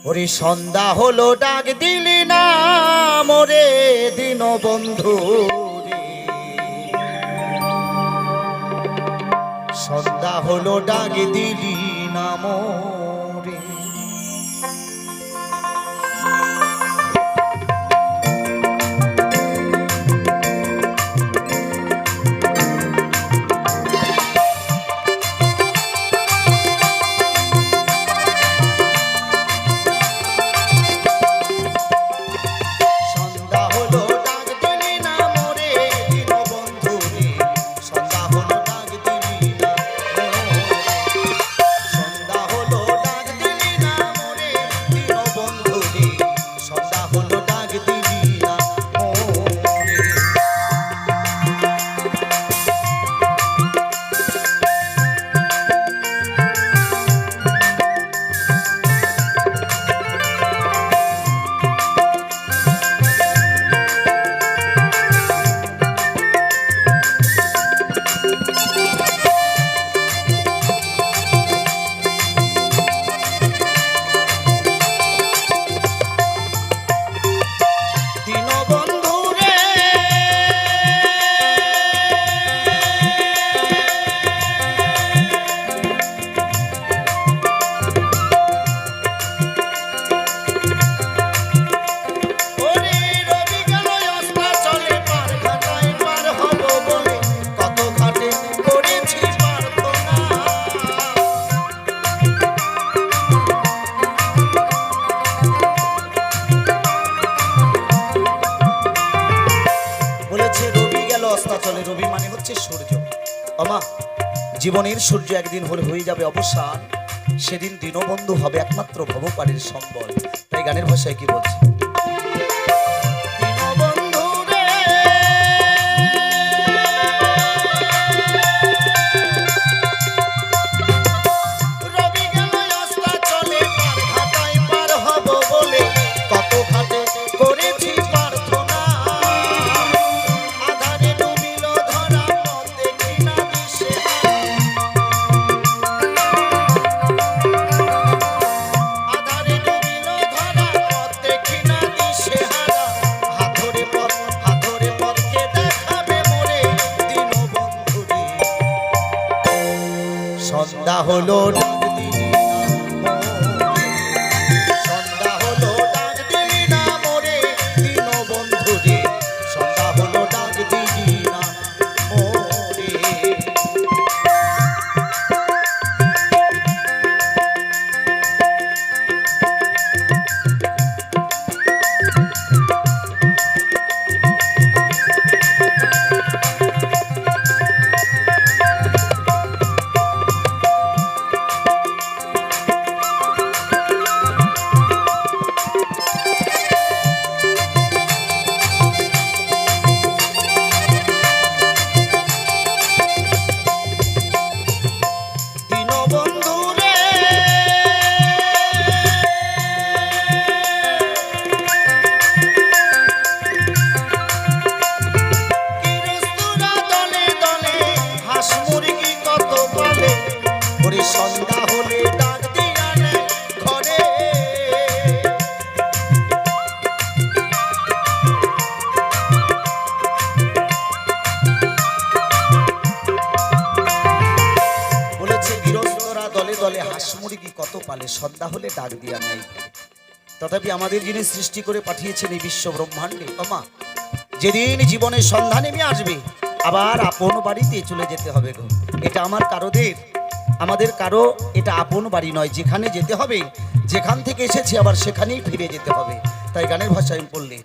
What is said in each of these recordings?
ওরে সন্ধ্যা হলো ডাক দিলি না মোরে দিন বন্ধু রে। সন্ধ্যা হলো ডাক দিলি না মোরে। রবি মানে হচ্ছে সূর্য। আমা জীবনের সূর্য একদিন হয়ে যাবে অবসান, সেদিন দীনবন্ধু হবে একমাত্র ভবপারের সম্বল। তাই গানের ভাষায় কি বলছে, সন্ধ্যা হলো সন্ধ্যা হলো ডাক দিলি না মোরে দিন বন্ধু রে। সন্ধ্যা হলো ডাক দিলি না মোরে। সন্ধ্যা হলে ডাক দিয়া নে ঘরে, বলেছে গৃহস্থরা দলে দলে হাঁস মুরগি কত পালে, সন্ধ্যা হলে ডাক দিয়া নেই। তথাপি আমাদের যিনি সৃষ্টি করে পাঠিয়েছেন এই বিশ্ব ব্রহ্মাণ্ডে, আমা যেদিন জীবনের সন্ধ্যা নেমে আসবে আবার আপন বাড়িতে চলে যেতে হবে গো। এটা আমাদের কারো এটা আপন বাড়ি নয়, যেখানে যেতে হবে, যেখান থেকে এসেছি আবার সেখানেই ফিরে যেতে হবে। তাই গানের ভাষায় বললে,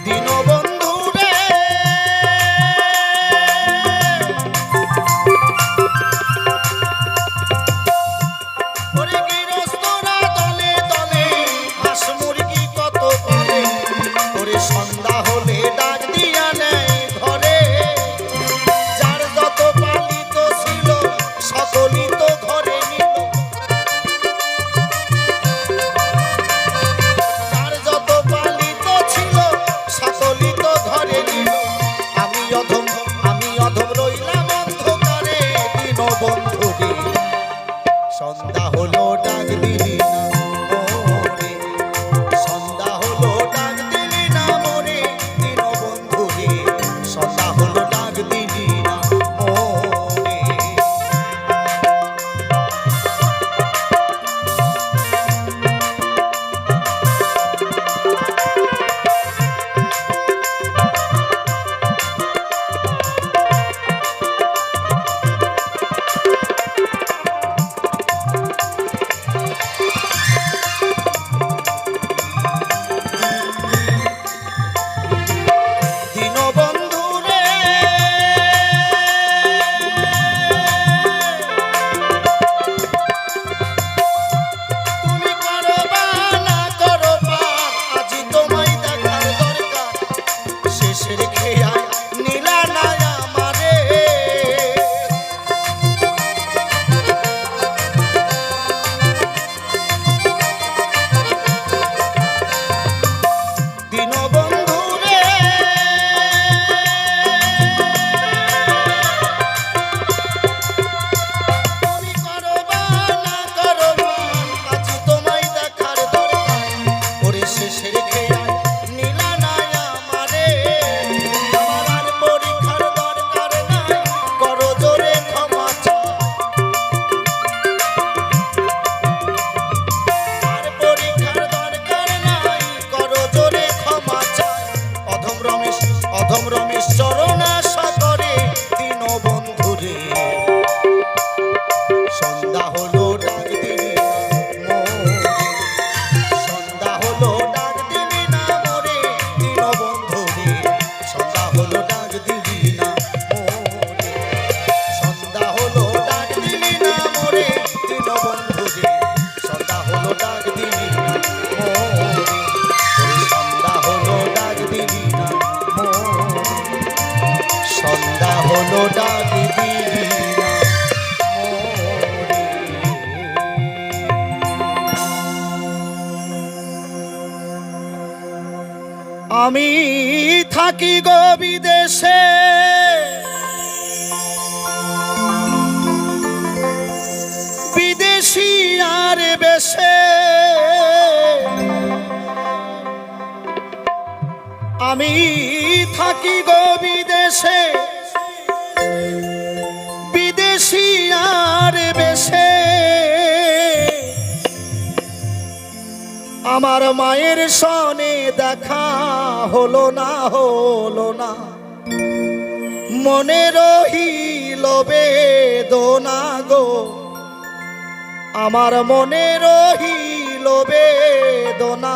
দীনবন্ধু রে ওরে গৃহস্থরা দলে দলে হাঁস মুরগি কত পালে, ওরে সন্ধ্যা হলে ডাক দিয়া নেয় সকলই তো ঘরে নিল, তার যত পালিত ছিল সকলই তো ঘরে নিল। আমি অধম রইলাম অন্ধকারে দিন বন্ধু রে। আমি থাকি গো বিদেশে, বিদেশি আর বেশে, আমি থাকি গো বিদেশে, বিদেশি আর বেশে, আমার মায়ের সনে দেখা হলো না, হলো না, মনে রহিল বেদনা গো, আমার মনে রহিল বেদনা।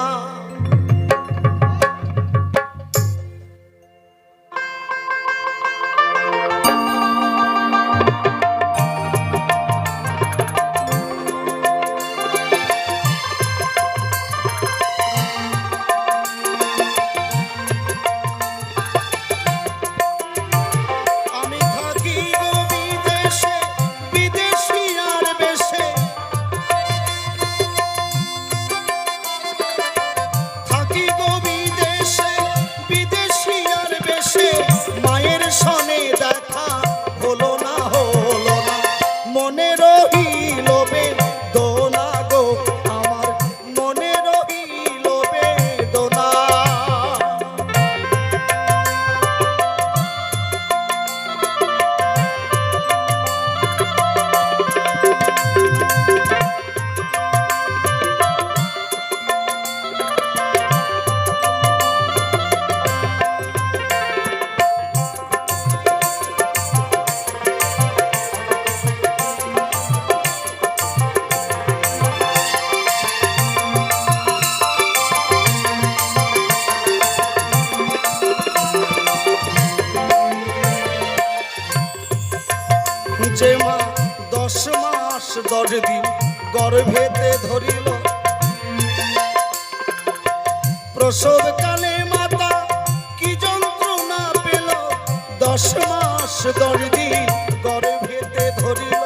যে মা 10 মাস 10 দিন গর্ভেতে ধরিল, প্রসবকালে মাতা কি যন্ত্রণা পেল, 10 মাস 10 দিন গর্ভেতে ধরিল।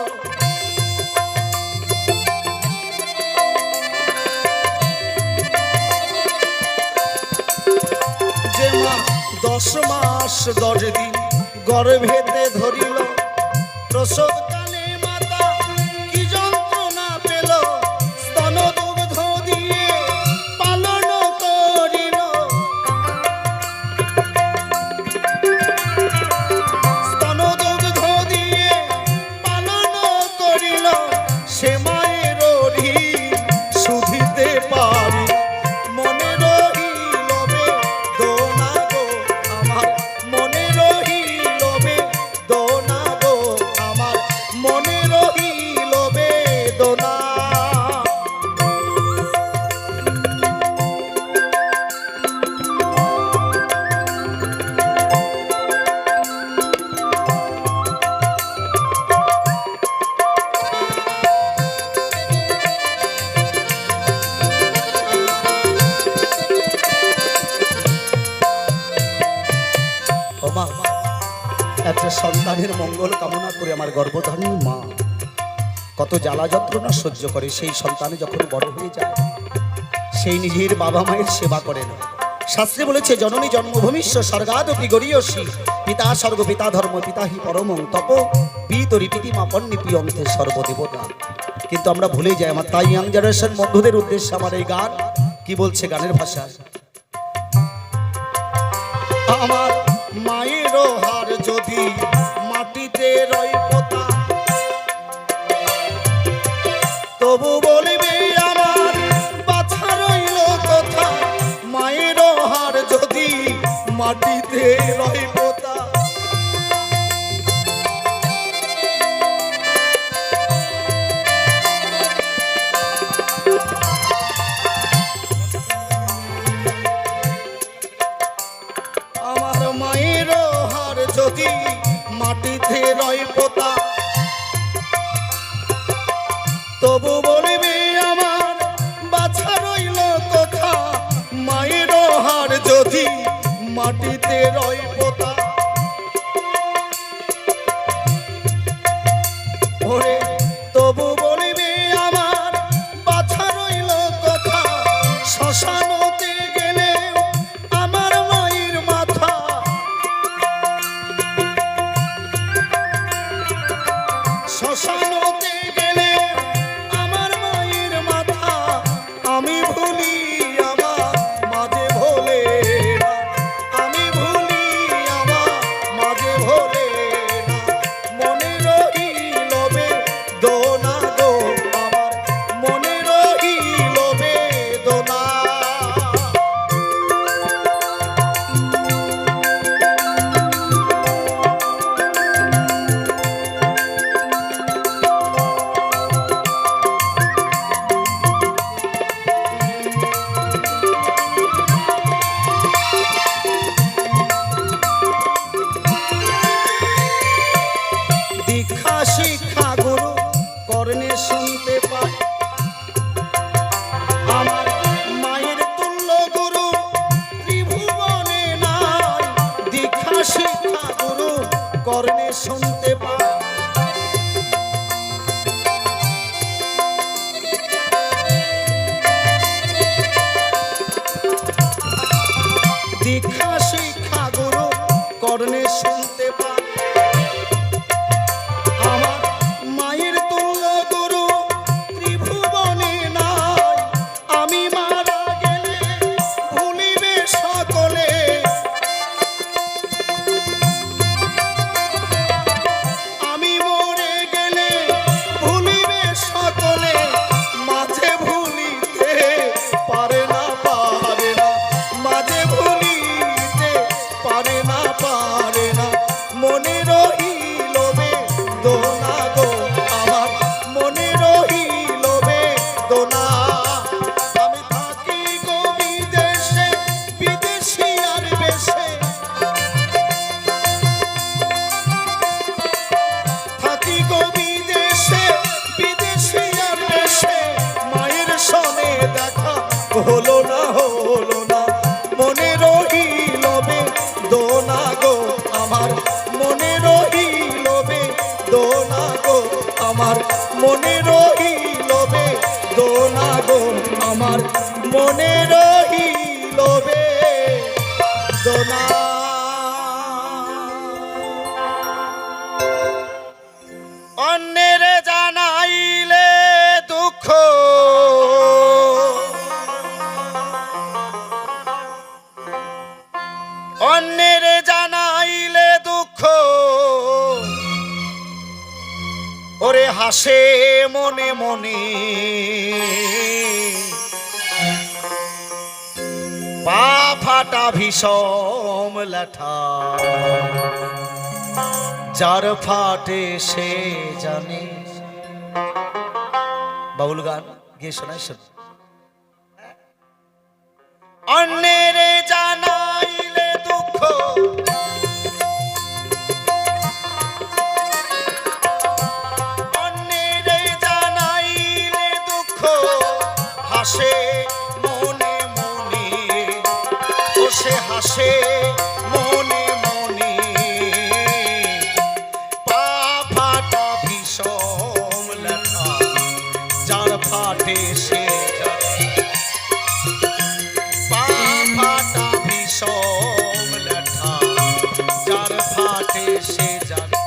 যে মা 10 মাস 10 দিন গর্ভেতে ধরিল, প্রসবকালে মাতা কি যন্ত্রণা পেল, স্তন দুগ্ধ দিয়ে পালন করিল, স্তন দুগ্ধ দিয়ে পালন করিল, সে মায়ের ঋণ শুধিতে পারি, মনে রহিল বেদনা গো, আমার মনে রহিল বেদনা গো, আমার মনে রহিল বেদনা। মা, একটা সন্তানের মঙ্গল কামনা করে আমার গর্ভধারী মা কত জ্বালা যন্ত্রণা সহ্য করে, সেই সন্তান যখন বড় হয়ে যায় সেই নিজের বাবা মায়ের সেবা করে না। শাস্ত্রে বলেছে জননী জন্মভূমিষ্য স্বর্গাদপি গরীয়সী, পিতা স্বর্গ পিতা ধর্ম পিতা হি পরমং তপ পিতরি পিতিমা পণ্ডিপি অন্তে সর্বদেবতা। কিন্তু আমরা ভুলে যাই। আমার তাই ইয়াং জেনারেশন বন্ধুদের উদ্দেশ্যে আমার এই গান কি বলছে, গানের ভাষা, আমার মায়ের হার যদি মাটিতে রয় পোতা, তবু বলবে আমার বাছা রইল কথা, মায়ের হার যদি মাটিতে রয় পোতা। আমার মায়ের হার যদি মাটিতে রয় পোতা, তবু বলবে আমার বাছা রইল কথা, মায়ের হার যদি মাটিতে রয় পোতা। ওরে তবু বলবে আমার বাছা রইল কথা, শ্মশানতে গেলে আমার মা শ্মশানতে গেলে আমার মায়ের মাথা আমি ভুলি আমার মাঝে ভোলে না, আমি ভুলি আমার মাঝে ভোলে না, মনে রহিল বেদনা গো আমার, মনে রহিল বেদনা। দীক্ষা শিক্ষা গুরু কর্ণে শুনতে পাই, আমার মায়ের তুল্য গুরু ত্রিভুবনে নাই, দীক্ষা শিক্ষা গুরু কর্ণে শুনতে পাই। দীক্ষা শিক্ষা গুরু কর্ণে শুনতে পাই, আমার মায়ের তুল্য গুরু ত্রিভুবনে নাই, আমি মারা গেলে ভুলিবে সকলে, আমি মরে গেলে ভুলিবে সকলে, মাঝে ভুলিতে পারে না পারে না, মাঝে ভুলিতে পারে না পারে না, মনে রহিল বেদনা গো আমার, মনে রহিল বেদনা। আমি থাকি গো বিদেশে বিদেশি আর বেশে, থাকি গো বিদেশে বিদেশি আর বেশে, মায়ের সনে দেখা হলো না হলো না, মনে রহিল বেদনা গো আমার, মনে রহিল বেদনা গো আমার, মনে রহিল বেদনা গো আমার, মনে রহিল বেদনা। অন্যের জানাইলে দুঃখ, অন্যের জানাইলে দুঃখ, ওরে হাসে মনে মনে, পা ফাটা ভীষণ লাঠা, যার ফাটে সে জানে। বাউল গান গিয়ে শোনায় শোন। অন্যের জানাইলে দুঃখ, অন্যের জানাইলে দুঃখ, হাসে মনে মনে, ও সে হাসে মনে মনে, পা ফাটা ভীষণ লেখা, যার ফাটে সে জানে, পা ফাটা ভীষণ লেখা, যার ফাটে সে জানে।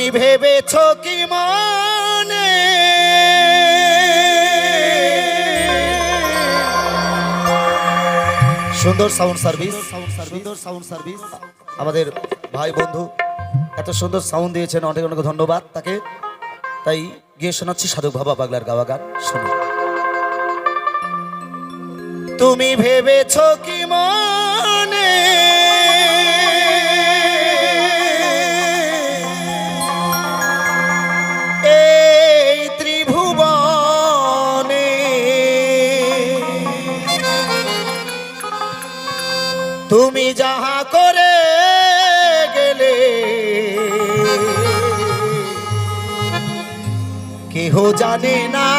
তুমি ভেবেছ কি মনে সুন্দর সাউন্ড সার্ভিস আমাদের ভাই বন্ধু এত সুন্দর সাউন্ড দিয়েছেন, অনেক অনেক ধন্যবাদ তাকে। তাই গিয়ে শোনাচ্ছি সাধক বাবা পাগলার গাওয়া গান শুনো। তুমি ভেবেছ কি মনে এই ত্রিভুবনে তুমি যাহা করে গেলে কেহ জানে না,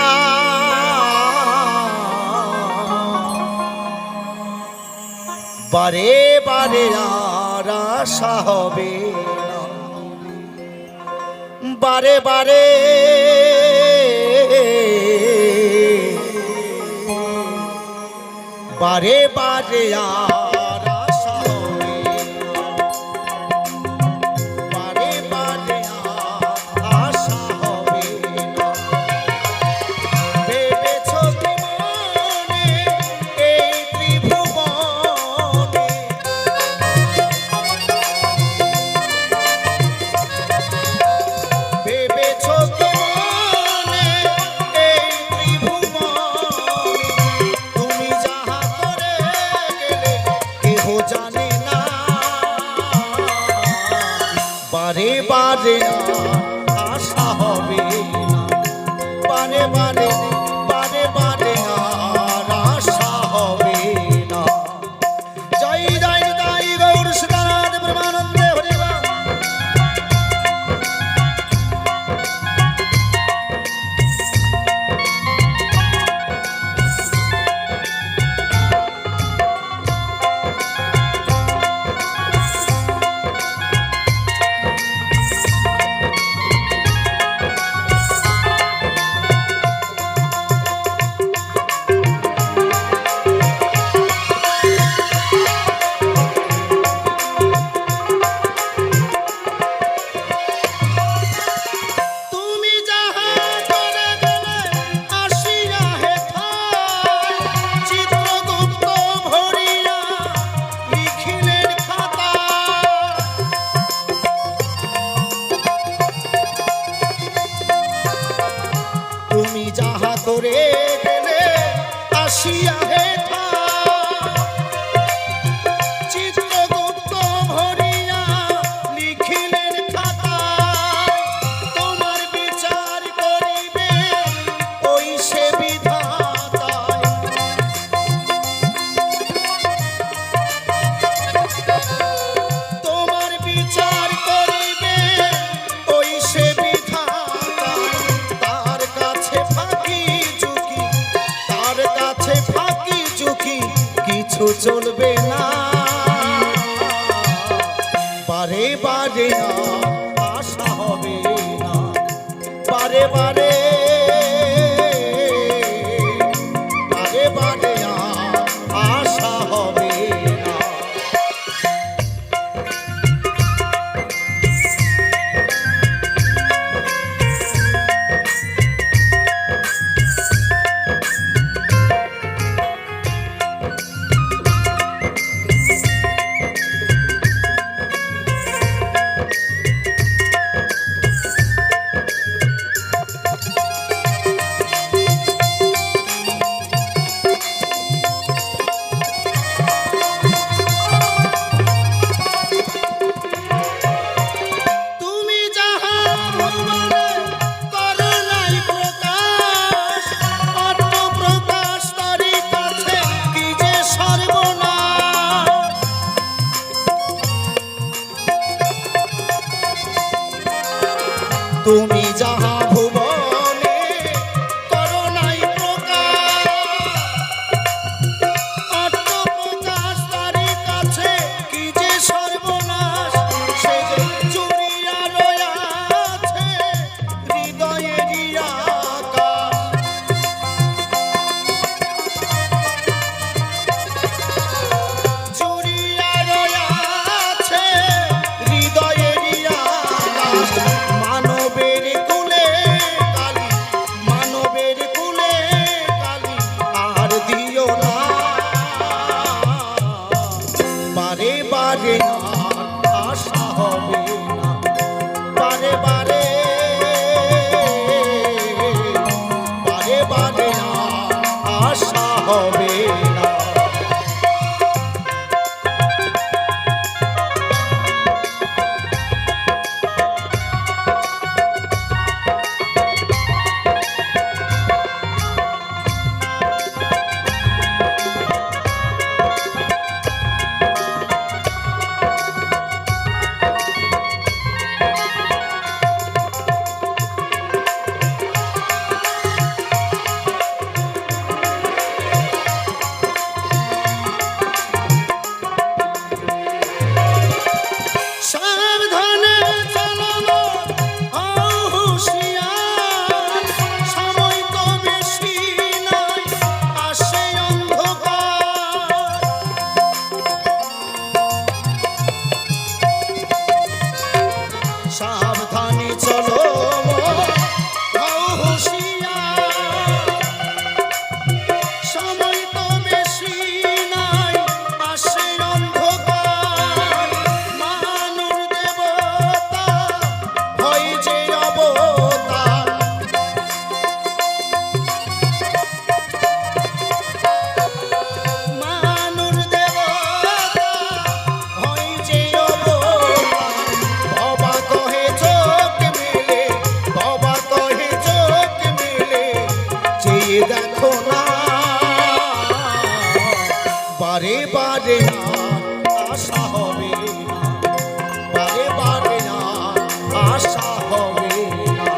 বারে বারে আর আশা হবে না, বারে বারে বারে বারে আর আশা হবে না, বারে বারে আর আশা হবে না। ভেবেছ কি মনে এই ত্রিভুবনে ভেবেছ কি মনে এই ত্রিভুবনে তুমি যাহা করে গেলে কেহ জানে না, বারে বারে আশা হবে না, বারে বারে বারে বারে আর আশা হবে না। জয় জয় জয় গৌর সীতানাথ ব্রহ্মানন্দে হরি বল। তুমি যাহা করে গেলে আসিয়া হেথায় চিত্রগুপ্ত ভরিয়া লিখিলেন খাতায়। তুমি যাহা করে গেলে আসিয়া হেথায় চিত্রগুপ্ত ভরিয়া লিখিলেন খাতায়। তোমার বিচার করিবে ওই সে বিধাতায়। তোমার বিচার করিবে ওই সে বিধাতায়। তার কাছে ফাঁকি ঝুঁকি, তার কাছে ফাঁকি ঝুঁকি কিছু চলবে না, বারে বারে আশা হবে না, বারে বারে বারে বারে আশা হবে না। বারে আশা হবে না, বারে বারে আশা হবে না।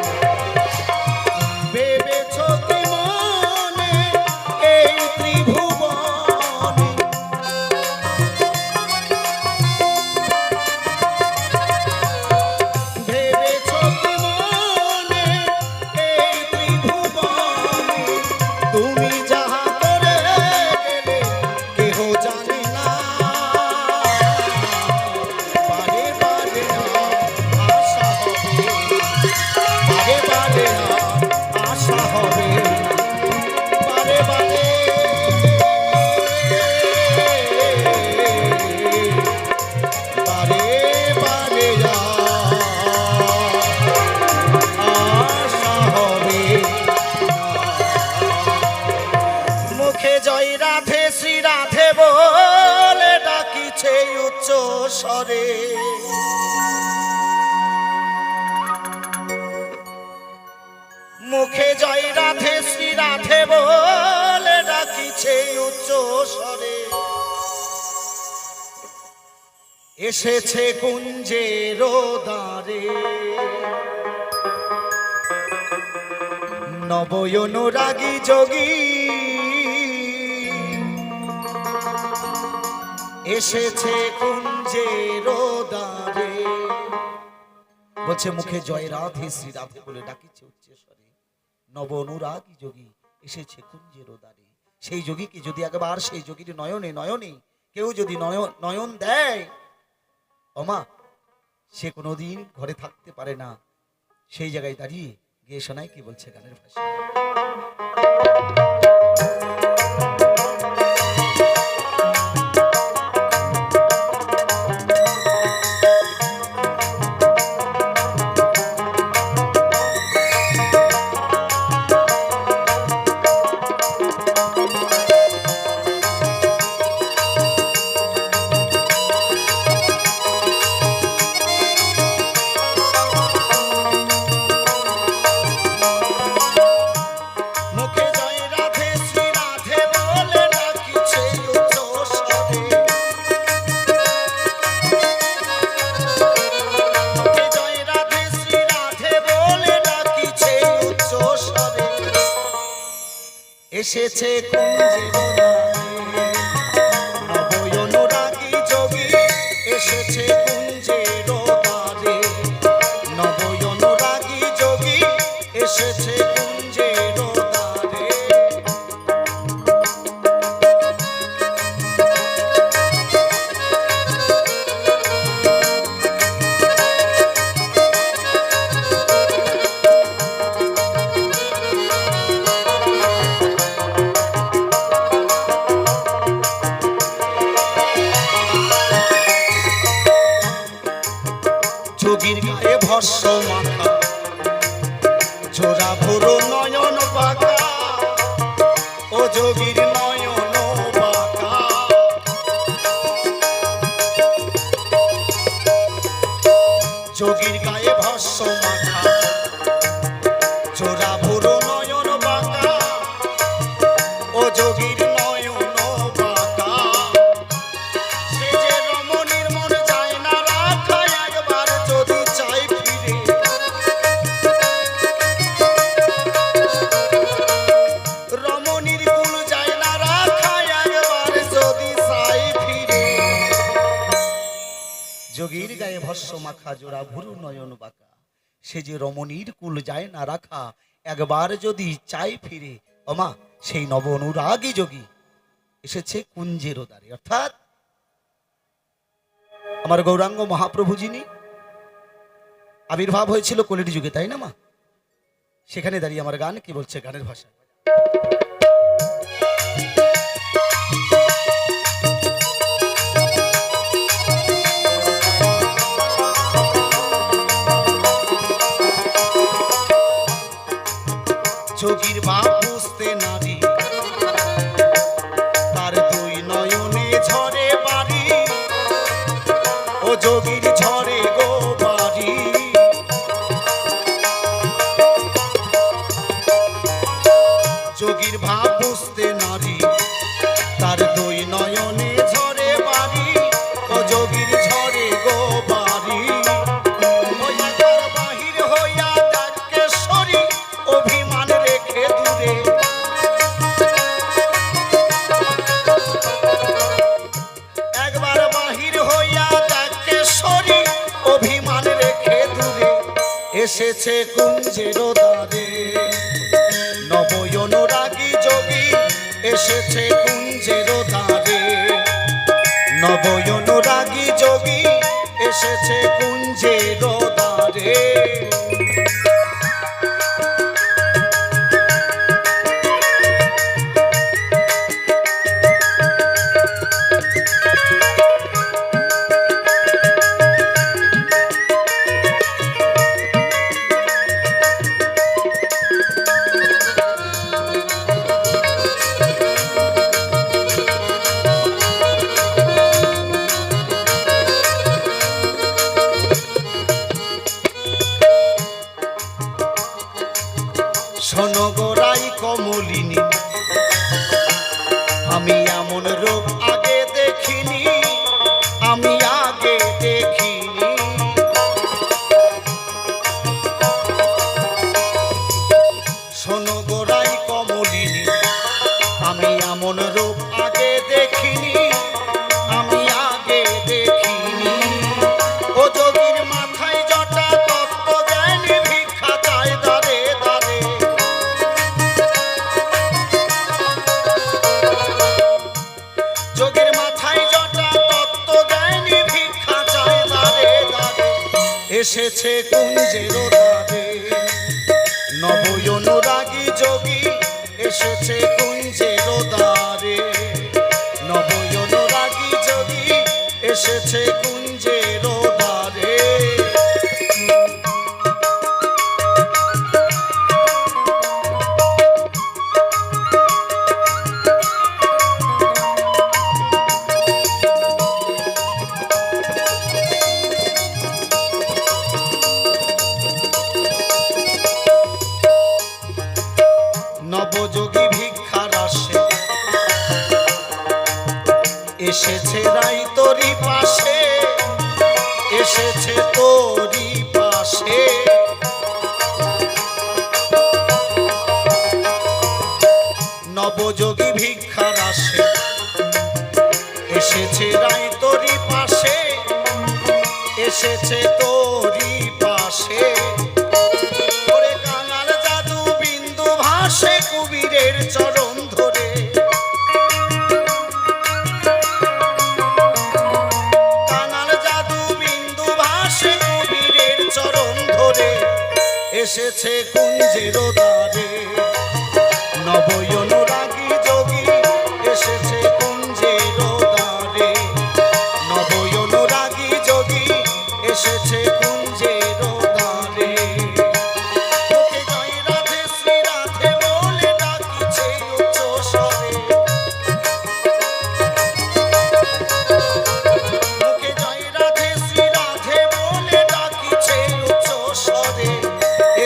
ভেবেছ কি মনে এই ত্রিভুবনে, ভেবেছ কি মনে এই ত্রিভুবনে, তুমি যাহা করে গেলে কেহ জানে না। বারে বারে আশা হবে, বারে বারে আশা হবে, বারে বারে বারে বারে আশা হবে। মুখে জয় রাধে শ্রী রাধে বলে ডাকিছে উচ্চ স্বরে, মুখে জয় রাধে শ্রী রাধে বলে ডাকিছে উচ্চ স্বরে। এসেছে কুঞ্জের দ্বারে নবয়নুরাগী যোগী, এসেছে কুঞ্জের দ্বারে। বলছে মুখে জয় রাধে শ্রী রাধে বলে ডাকিছে উচ্চ স্বরে, নব অনুরাগী যোগী এসেছে কুঞ্জের দ্বারে। সেই যোগীকে যদি একবার সেই যোগীর নয়নে নয়নে কেউ যদি নয়ন দেয়, ওমা সে কোনোদিন ঘরে থাকতে পারে না। সেই জায়গায় দাঁড়িয়ে গিয়ে শোনায় কি বলছে গানের ভাষায়। এসেছে কুঞ্জের দ্বারে নবয়নুরাগী যোগী, এসেছে কুঞ্জের দ্বারে নবয়নুরাগী যোগী, এসেছে কুঞ্জের দ্বারে। যোগীর গায়ে ভস্য মাখা, জোড়া ভোরো নয়ন বাঁকা, ও যোগীর নয়ন বাঁকা। যোগীর গায়ে ভস্য মাখা, জোড়া ভোরো নয়ন বাঁকা, ও যোগীর নয়ন বাঁকা। সে যে রমণীর মন যায় না রাখা, একবার যদি চাই ফিরে, রমণীর কুল যায় না রাখা, একবার যদি চাই ফিরে। যোগীর গায়ে ভস্য মাখা, জোড়া ভুরু নয়ন বাঁকা, সে যে রমণীর কুল যায় না রাখা, একবার যদি চাই ফিরে। ওমা সেই নব অনুরাগী যোগী এসেছে কুঞ্জের দ্বারে। অর্থাৎ আমার গৌরাঙ্গ মহাপ্রভু যিনি আবির্ভাব হয়েছিল কলির যুগে, তাই না মা? সেখানে দাঁড়িয়ে আমার গান কি বলছে গানের ভাষা। যোগীর ভাব বুঝতে নারী, তার দুই নয়নে ঝরে বাড়ি, ও যোগীর ঝরে গো বাড়ি। যোগীর ভাব বুঝতে নারী, তার দুই নয়নে ঝরে এসেছে কুঞ্জের দ্বারে, নবয়নুরাগী যোগী এসেছে কুঞ্জের দ্বারে, নবয়নুরাগী যোগী এসেছে কুঞ্জের দ্বারে। শোনো গোরাই কমলিনী, আমি এমন রূপ আগে দেখিনি, আমি আগে দেখিনি। শোনো গোরাই কমলিনী, আমি এমন রূপ আগে দেখিনি, আমি আগে দেখিনি। ও যোগীর মাথায় জটা, তত্ত্ব জ্ঞানী ভিক্ষা চায় দারে দারে। যোগের মাথায় জটা, তত্ত্ব জ্ঞানী ভিক্ষা চায় দারে দারে। এসেছে কুঞ্জের দ্বারে, নবয়নুরাগী যোগী এসেছে কুঞ্জের দ্বারে, নবয়নুরাগী যোগী এসেছে কুঞ্জের দ্বারে। নবযোগী ভিক্ষার আসে এসেছে রাই তোরি পাশে, এসেছে তোরি পাশে। নবযোগী ভিক্ষার আসে এসেছে রাই তোরি পাশে, এসেছে তোরি পাশে। ভাসে কুবীরের চরণ ধরে, কানাল জাদু বিন্দু ভাসে কুবীরের চরণ ধরে। এসেছে কুঞ্জের দ্বারে, নবয়নুরাগী যোগী এসেছে কুঞ্জের দ্বারে, নবয়নুরাগী যোগী এসেছে কুঞ্জের দ্বারে।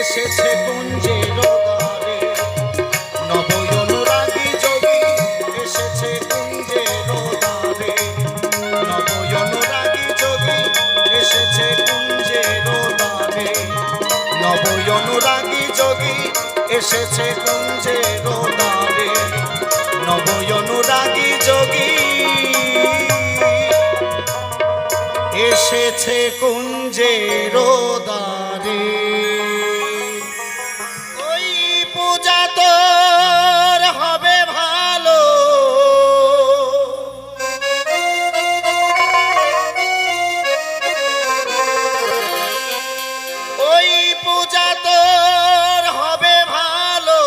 এসেছে কুঞ্জের দ্বারে, নবয়নুরাগী যোগী এসেছে কুঞ্জের দ্বারে, নবয়নুরাগী যোগী এসেছে কুঞ্জের দ্বারে, নবয়নুরাগী যোগী এসেছে কুঞ্জের দ্বারে, নবয়নুরাগী যোগী এসেছে কুঞ্জের দ্বারে। পূজা তোর হবে ভালো, ওই পূজা তোর হবে ভালো।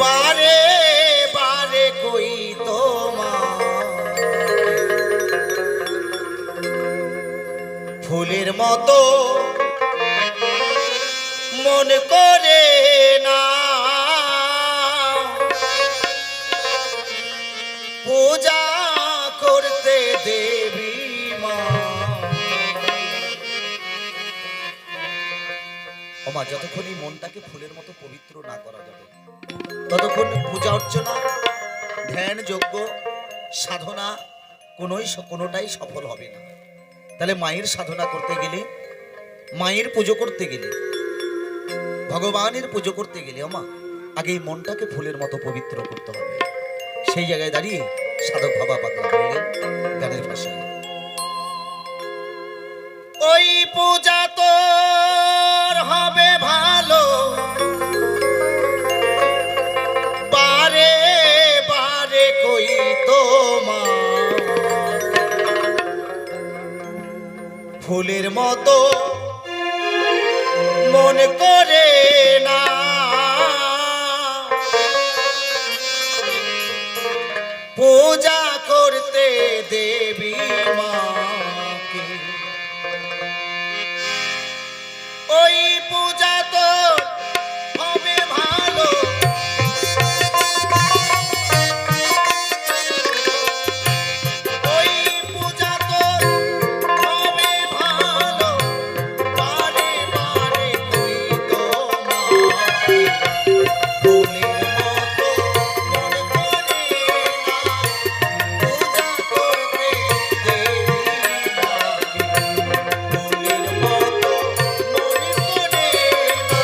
বারে বারে কই তোমার ফুলের মতো মন করে না, পূজা করতে দেবী মা। ওমা, যতক্ষণ এই মনটাকে ফুলের মতো পবিত্র না করা যাবে, ততক্ষণ পূজা অর্চনা, ধ্যান, যজ্ঞ, সাধনা কোনোটাই সফল হবে না। তাহলে মায়ের সাধনা করতে গেলে, মায়ের পুজো করতে গেলে, ভগবানের পুজো করতে গেলে ওমা আগে এই মনটাকে ফুলের মতো পবিত্র করতে হবে। সেই জায়গায় দাঁড়িয়ে সাধক বাবা পাগলা বললেন গানের ভাষায়, ওই পূজা তোর হবে ভালো, বারে বারে কই তোমার ফুলের মতো মন করে না, পূজা করতে দেবী মাকে। ওই পূজা তো হবে ভালো, ওই পূজা তো হবে ভালো, বারে বারে কই তোমাকে ফুলের মতো মন করে না, পূজা করতে দেবী মাকে। ফুলের মতো মন করে না,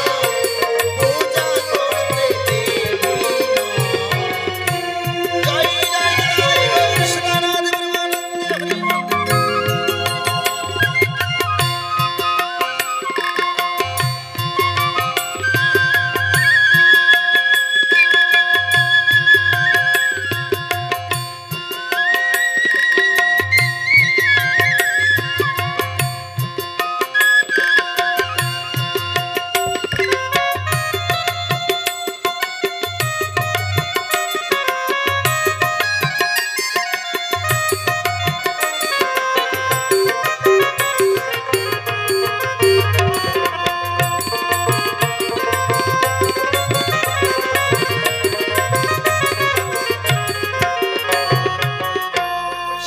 পূজা করতে দেবী মাকে। জয় জয় জয় কৃষ্ণনাথ ব্রহ্মানন্দে হরি বল।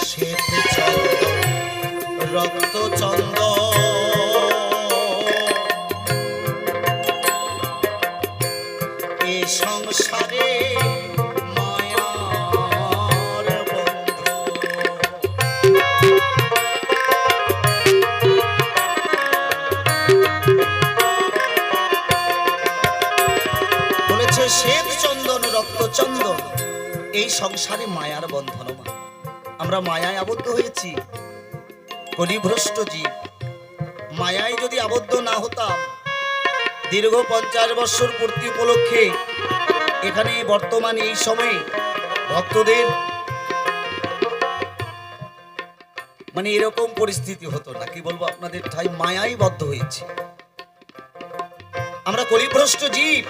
শ্বেত চন্দন রক্ত চন্দন এ সংসারে মায়ার বন্ধন। বলেছে শ্বেত চন্দন রক্ত চন্দন এই সংসারে মায়ার বন্ধন। আমরা মায়ায় আবদ্ধ হয়েছি, কলিভ্রষ্ট জীব। মায়ায় যদি আবদ্ধ না হতাম, দীর্ঘ 50 বছর পূর্তি উপলক্ষে এখানে বর্তমানে এই সময়ে ভক্তদের মানে এরকম পরিস্থিতি হতো না। কি বলবো আপনাদের, ঠাই মায়ায় বদ্ধ হয়েছে। আমরা কলিভ্রষ্ট জীব,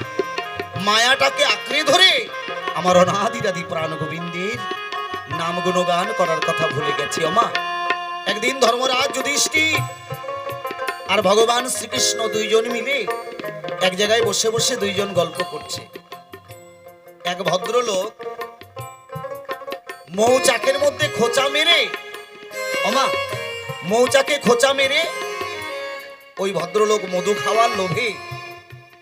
মায়াটাকে আঁকড়ে ধরে আমার অনাদিরাদি প্রাণ গোবিন্দের নাম গুণগান করার কথা ভুলে গেছি। ওমা, একদিন ধর্মরাজ যুধিষ্ঠির আর ভগবান শ্রীকৃষ্ণ দুইজন মিলে এক জায়গায় বসে বসে দুইজন গল্প করছে। এক ভদ্রলোক মৌচাকের মধ্যে খোঁচা মেরে, ওমা, মৌচাকে খোঁচা মেরে ওই ভদ্রলোক মধু খাওয়ার লোভে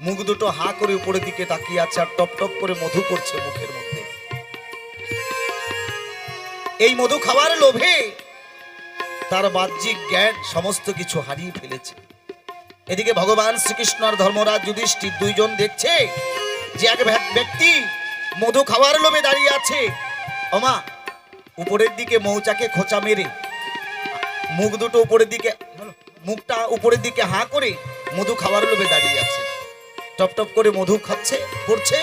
মুখ দুটো হা করে উপরের দিকে তাকিয়ে আছে আর টপ টপ করে মধু করছে মুখের মধ্যে। এই মধু খাওয়ার লোভে তার বাহ্যিক জ্ঞান সমস্ত কিছু হারিয়ে ফেলেছে। এদিকে ভগবান শ্রীকৃষ্ণ আর ধর্মরাজ যুধিষ্ঠির দুইজন দেখছে যে এক ব্যক্তি মধু খাওয়ার লোভে দাঁড়িয়ে আছে, ওমা, উপরের দিকে মৌচাকে খোঁচা মেরে মুখ দুটো উপরের দিকে, মুখটা উপরের দিকে হা করে মধু খাওয়ার লোভে দাঁড়িয়ে আছে। টপ টপ করে মধু খাচ্ছে পড়ছে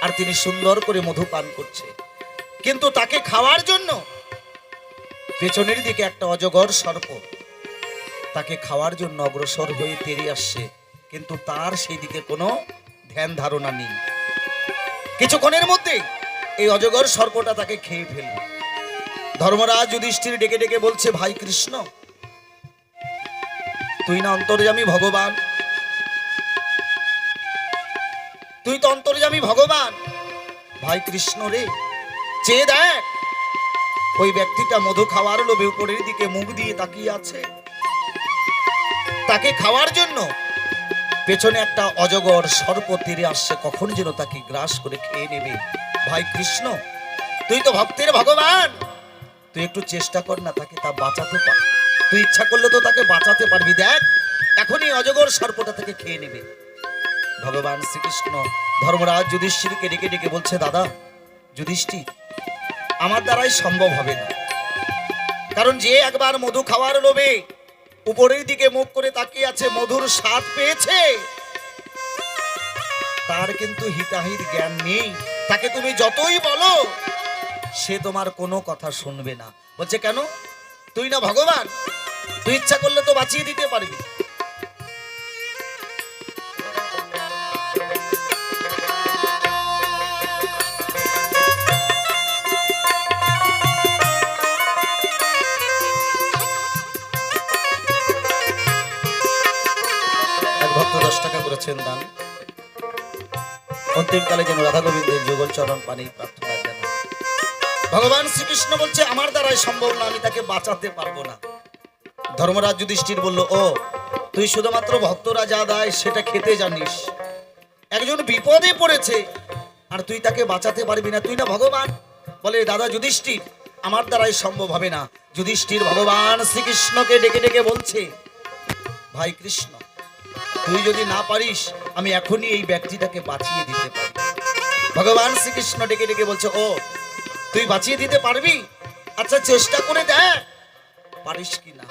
আর তিনি সুন্দর করে মধু পান করছে। কিন্তু তাকে খাওয়ার জন্য পেছনের দিকে একটা অজগর সর্প তাকে খাওয়ার জন্য অগ্রসর হয়ে তেড়ে আসছে, কিন্তু তার সেই দিকে কোনো ধ্যান ধারণা নেই। কিছুক্ষণের মধ্যে এই অজগর সর্পটা তাকে খেয়ে ফেলল। ধর্মরাজ যুধিষ্ঠির ডেকে ডেকে বলছে, ভাই কৃষ্ণ, তুই না অন্তর্যামী ভগবান, তুই তো অন্তর্যামী ভগবান। ভাই কৃষ্ণ রে, চেয়ে দেখ, ওই ব্যক্তিটা মধু খাওয়ার লোভে উপরের দিকে মুখ দিয়ে তাকিয়ে আছে। তাকে খাওয়ার জন্য পেছনে একটা অজগর সর্প তীরে আসছে, কখন যেন তাকে গ্রাস করে খেয়ে নেবে। ভাই কৃষ্ণ, তুই তো ভক্তের ভগবান, তুই একটু চেষ্টা কর না, তাকে তা বাঁচাতে পার। তুই ইচ্ছা করলে তো তাকে বাঁচাতে পারবি। দেখ, এখনই অজগর সর্পটা থেকে খেয়ে নেবে। ভগবান শ্রীকৃষ্ণ ধর্মরাজ যুধিষ্ঠিরকে ডেকে ডেকে বলছে, দাদা যুধিষ্ঠির, আমার দ্বারাই সম্ভব হবে না। কারণ যে একবার মধু খাওয়ার লোভে উপরের দিকে মুখ করে তাকিয়ে আছে, মধুর স্বাদ পেয়েছে, তার কিন্তু হিতাহিত জ্ঞান নেই। তাকে তুমি যতই বলো সে তোমার কোনো কথা শুনবে না। বলছে কেন? তুই না ভগবান, তুই ইচ্ছা করলে তো বাঁচিয়ে দিতে পারবি। এক ভক্ত 10 টাকা করেছেন দান, অন্তিমকালে যেন রাধা গোবিন্দের যুগল চরণ পানি প্রার্থনা জানান। ভগবান শ্রীকৃষ্ণ বলছে আমার দ্বারাই সম্ভব না, আমি তাকে বাঁচাতে পারবো না। ধর্মরাজ যুধিষ্ঠির বলল, ও তুই শুধুমাত্র ভক্তরা যা দেয় সেটা খেতে জানিস, একজন বিপদে পড়েছে আর তুই তাকে বাঁচাতে পারবি না, তুই না ভগবান? বলে দাদা যুধিষ্ঠির, আমার দ্বারাই সম্ভব হবে না। যুধিষ্ঠির ভগবান শ্রীকৃষ্ণকে ডেকে ডেকে বলছে, ভাই কৃষ্ণ, তুই যদি না পারিস আমি এখনই এই ব্যক্তিটাকে বাঁচিয়ে দিতে পারি। ভগবান শ্রীকৃষ্ণ ডেকে ডেকে বলছে, ও তুই বাঁচিয়ে দিতে পারবি? আচ্ছা চেষ্টা করে দেখ পারিস কি না।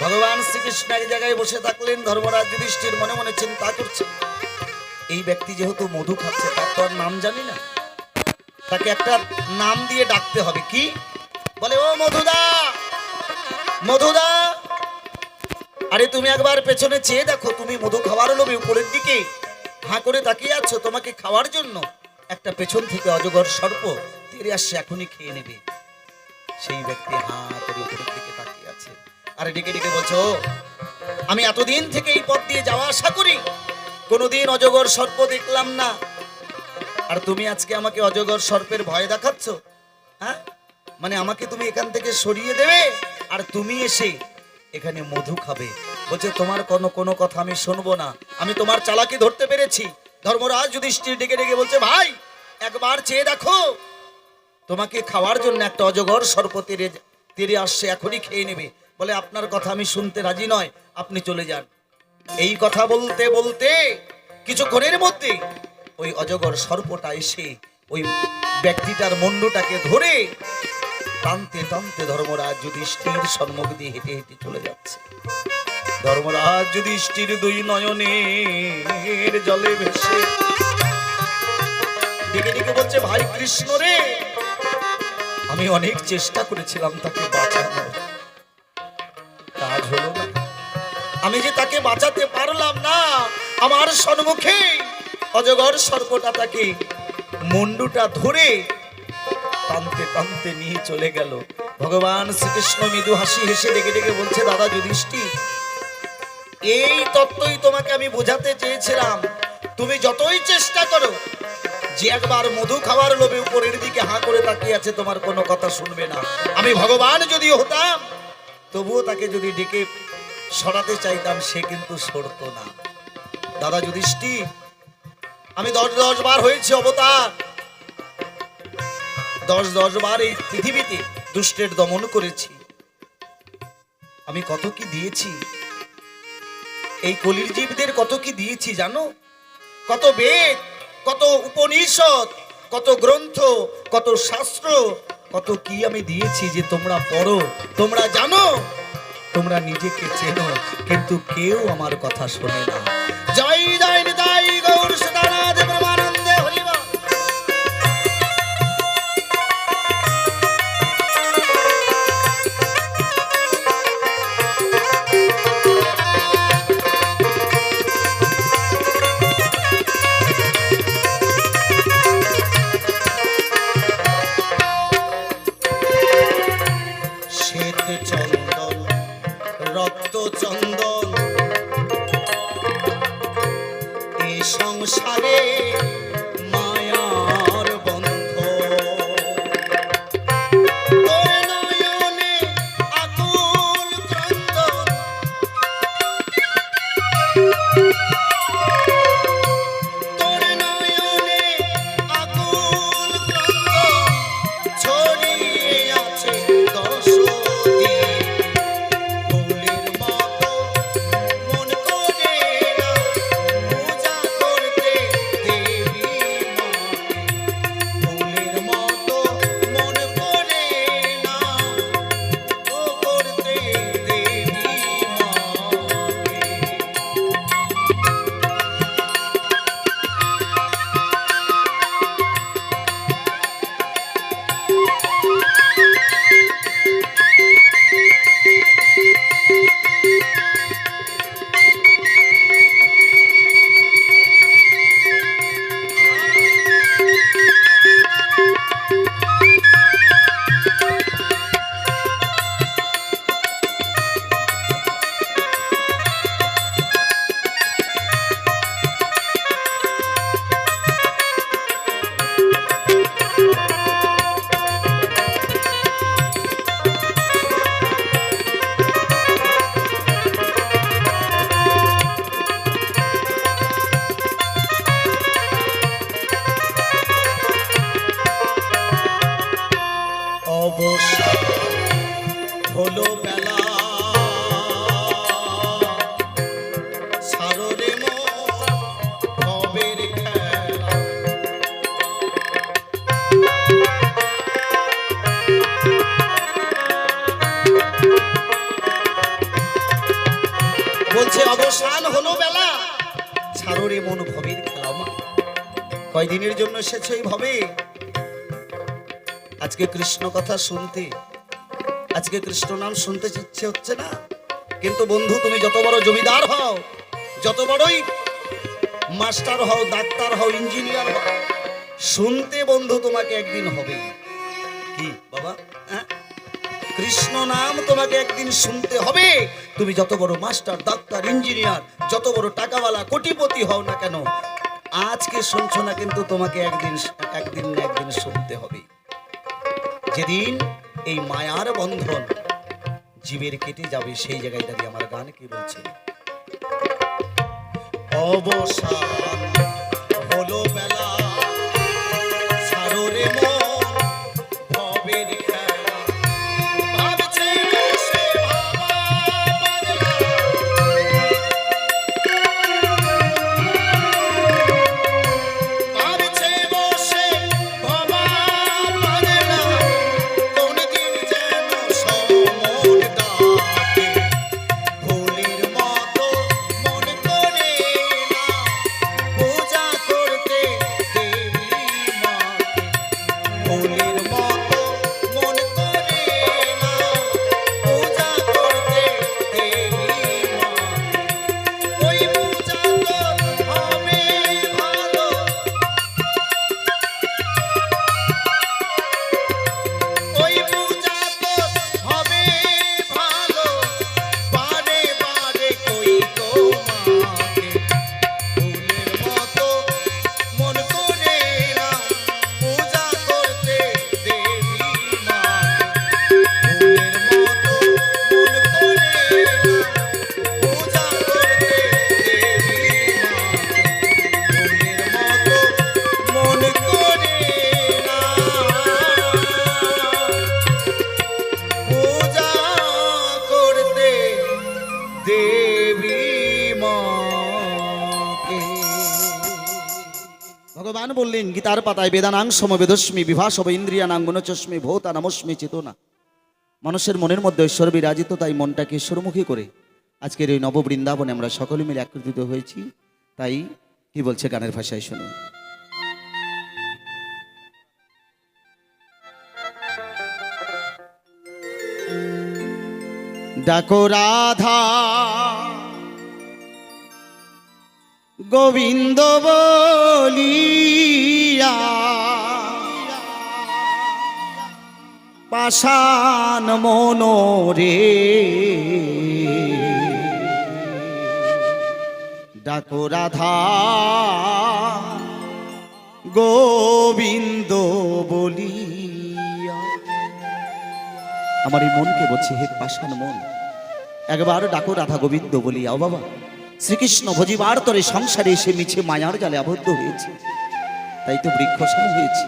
ভগবান শ্রীকৃষ্ণ এক জায়গায় বসে থাকলেন, ধর্মরাজ যুধিষ্ঠির মনে মনে চিন্তা করছে, এই ব্যক্তি যেহেতু মধু খাচ্ছে তার তো আর নাম জানি না, তাকে একটা নাম দিয়ে ডাকতে হবে। কি বলে? ও মধুদা, মধুদা, আরে তুমি একবার পেছনে চেয়ে দেখো, তুমি মধু খাওয়ার লোভে উপরের দিকে হাঁ করে তাকিয়ে আছো, তোমাকে খাওয়ার জন্য একটা পেছন থেকে অজগর সর্প তেড়ে আসছে, এখনই খেয়ে নেবে। সেই ব্যক্তি হাঁ করে উপরের দিকে তাকিয়ে আছে, আরে ডেকে ডেকে বলছো, আমি এতদিন থেকে এই পথ দিয়ে যাওয়া আশা করি, কোনোদিন অজগর সর্প দেখলাম না, আর তুমি আজকে আমাকে অজগর সর্পের ভয় দেখাচ্ছ? হ্যাঁ, মানে আমাকে তুমি এখান থেকে সরিয়ে দেবে আর তুমি এসে এখানে মধু খাবে। বলছে তোমার কোনো কথা আমি শুনবো না, আমি তোমার চালাকি ধরতে পেরেছি। ধর্মরাজ যুধিষ্ঠির ডেকে ডেকে বলছে, ভাই একবার চেয়ে দেখো, তোমাকে খাওয়ার জন্য একটা অজগর সর্প তেড়ে আসছে, এখনই খেয়ে নেবে। বলে আপনার কথা আমি শুনতে রাজি নয়, আপনি চলে যান। এই কথা বলতে বলতে কিছুক্ষণের মধ্যে ওই অজগর সর্পটা এসে ওই ব্যক্তিটার মুন্ডটাকে ধরে টানতে টানতে ধর্মরাজ যুধিষ্ঠির সম্মুখ দিয়ে হেঁটে হেঁটে চলে যাচ্ছে। ধর্মরাজ যুধিষ্ঠির দুই নয়নের জলে ভেসে ডেকে ডেকে বলছে, ভাই কৃষ্ণ রে, আমি অনেক চেষ্টা করেছিলাম তাকে বাঁচানোর, কাজ হলো না, আমি যে তাকে বাঁচাতে পারলাম না। আমার সম্মুখে অজগর সর্পটা তাকে মুন্ডুটা ধরে টানতে টানতে নিয়ে চলে গেল। ভগবান শ্রীকৃষ্ণ মৃদু হাসি হেসে ডেকে ডেকে বলছে, দাদা যুধিষ্ঠির, এই তত্ত্বই তোমাকে আমি বোঝাতে চেয়েছিলাম। তুমি যতই চেষ্টা করো, যে একবার মধু খাওয়ার লোভে উপরের দিকে হাঁ করে তাকিয়ে আছে, তোমার কোনো কথা শুনবে না। আমি ভগবান যদিও হতাম, তবুও তাকে যদি ডেকে সরাতে চাইতাম, সে কিন্তু সরতো না। দাদা যুধিষ্ঠির, আমি 10 বার হয়েছে অবতার, 10 বার এই পৃথিবীতে দুষ্টের দমন করেছি। আমি কত কি দিয়েছি, এই কলির জীবদের কত কি দিয়েছি জানো? কত বেদ, কত উপনিষদ, কত গ্রন্থ, কত শাস্ত্র, কত কি আমি দিয়েছি যে তোমরা পড়ো, তোমরা জানো, তোমরা নিজেকে চেনো, কিন্তু কেউ আমার কথা শোনে না। জয় জয় নিতাই গৌর সদানাথ ব্রহ্মানন্দে হরিবা। শ্বেত চন্দন, রক্ত চন্দন, এ সংসারে মায়ার বন্ধ, তোর নয়নে আকুল ক্রন্দন, তোর নয়নে আকুল ক্রন্দন, ছড়িয়ে আছে 10 দিক। অবসান হলো বেলা, ছাড়ো রে মন ভবের খেলা। বলছে অবসান হলো বেলা, ছাড়ো রে মন ভবের খেলা। মা কয়দিনের জন্য এসেছো এই ভবে? আজকে কৃষ্ণ কথা শুনতে, আজকে কৃষ্ণ নাম শুনতে ইচ্ছে হচ্ছে না? কিন্তু বন্ধু, তুমি যত বড় জমিদার হও, যত বড়ই মাস্টার হও, ডাক্তার হও, ইঞ্জিনিয়ার হও, শুনতে বন্ধু তোমাকে একদিন হবে। কি বাবা, কৃষ্ণ নাম তোমাকে একদিন শুনতে হবে। তুমি যত বড় মাস্টার, ডাক্তার, ইঞ্জিনিয়ার, যত বড় টাকাওয়ালা, কোটিপতি হও না কেন, আজকে শুনছো না, কিন্তু তোমাকে একদিন একদিন না একদিন শুনতে হবে। যেদিন এই মায়ার বন্ধন জীবের কেটে যাবে, সেই জায়গায় দাঁড়িয়ে আমার গান কি বলছে? অবসান হলো বেলা, ছাড়ো রে মন ভবের খেলা। ভাবছে বসে ভাবা পাগলা, ভাবছে বসে ভাবা পাগলা, কোন দিন যেন সমন ডাকে, ফুলের মতো মন করে না পূজা করতে দেবী মাকে। ফুলের মতো মন করে না পূজা করতে দেবী মাকে। ওই পূজা তো হবে ভালো, ওই পূজা তো হবে ভালো, বারে বারে কই তো মাকে। ফুলের মতো মন করে না পূজা করতে দেবী মাকে। ফুলের মতো মন করে না পূজা করতে দেবী মাকে। ফুলের মতো মন করে না পূজা করতে দেবী মাকে। ভগবান বললেন গীতার পাতায়, বেদানাং সমবেদস্মি বিভাসব ইন্দ্রিয়ানাং মনোচস্মি ভূতা নমস্মি চেতনা। মানুষের মনের মধ্যে ঈশ্বর বিরাজিত, তাই মনটাকে ঈশ্বরমুখী করে আজকের এই নববৃন্দাবনে আমরা সকলে মিলে একত্রিত হয়েছি। তাই কি বলছে গানের ভাষায় শুনুন। ডাকো রাধা গোবিন্দ বলিয়া, পাষাণ মনোরে ডাকো রাধা গোবিন্দ বলিয়া। আমার এই মনকে বলছে, হে পাষাণ মন, একবার ডাকো রাধা গোবিন্দ বলিয়া। ও বাবা, শ্রীকৃষ্ণ ভজিবার তরে সংসারে এসে মিছে মায়ার জালে আবদ্ধ হয়েছে, তাই তো বৃক্ষসম হয়েছে।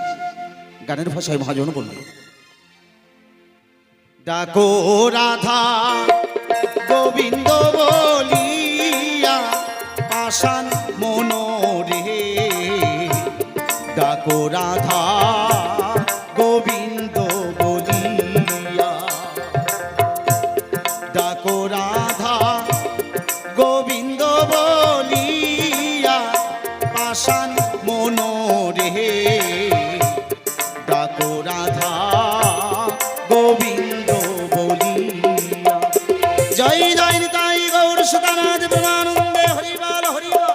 গানের ভাষায় মহাজন বলল, ডাকো রাধা গোবিন্দ বলিয়া, পাষাণ মনোরে ডাকো রাধা গোবিন্দ বলিয়া। ডাকো রাধা গোবিন্দ বলিয়া, পাষাণ মনোরে ডাকো রাধা গোবিন্দ বলিয়া। জয় জয় নিতাই গৌর সদানাথ প্রেমানন্দে, হরিবল হরিবল।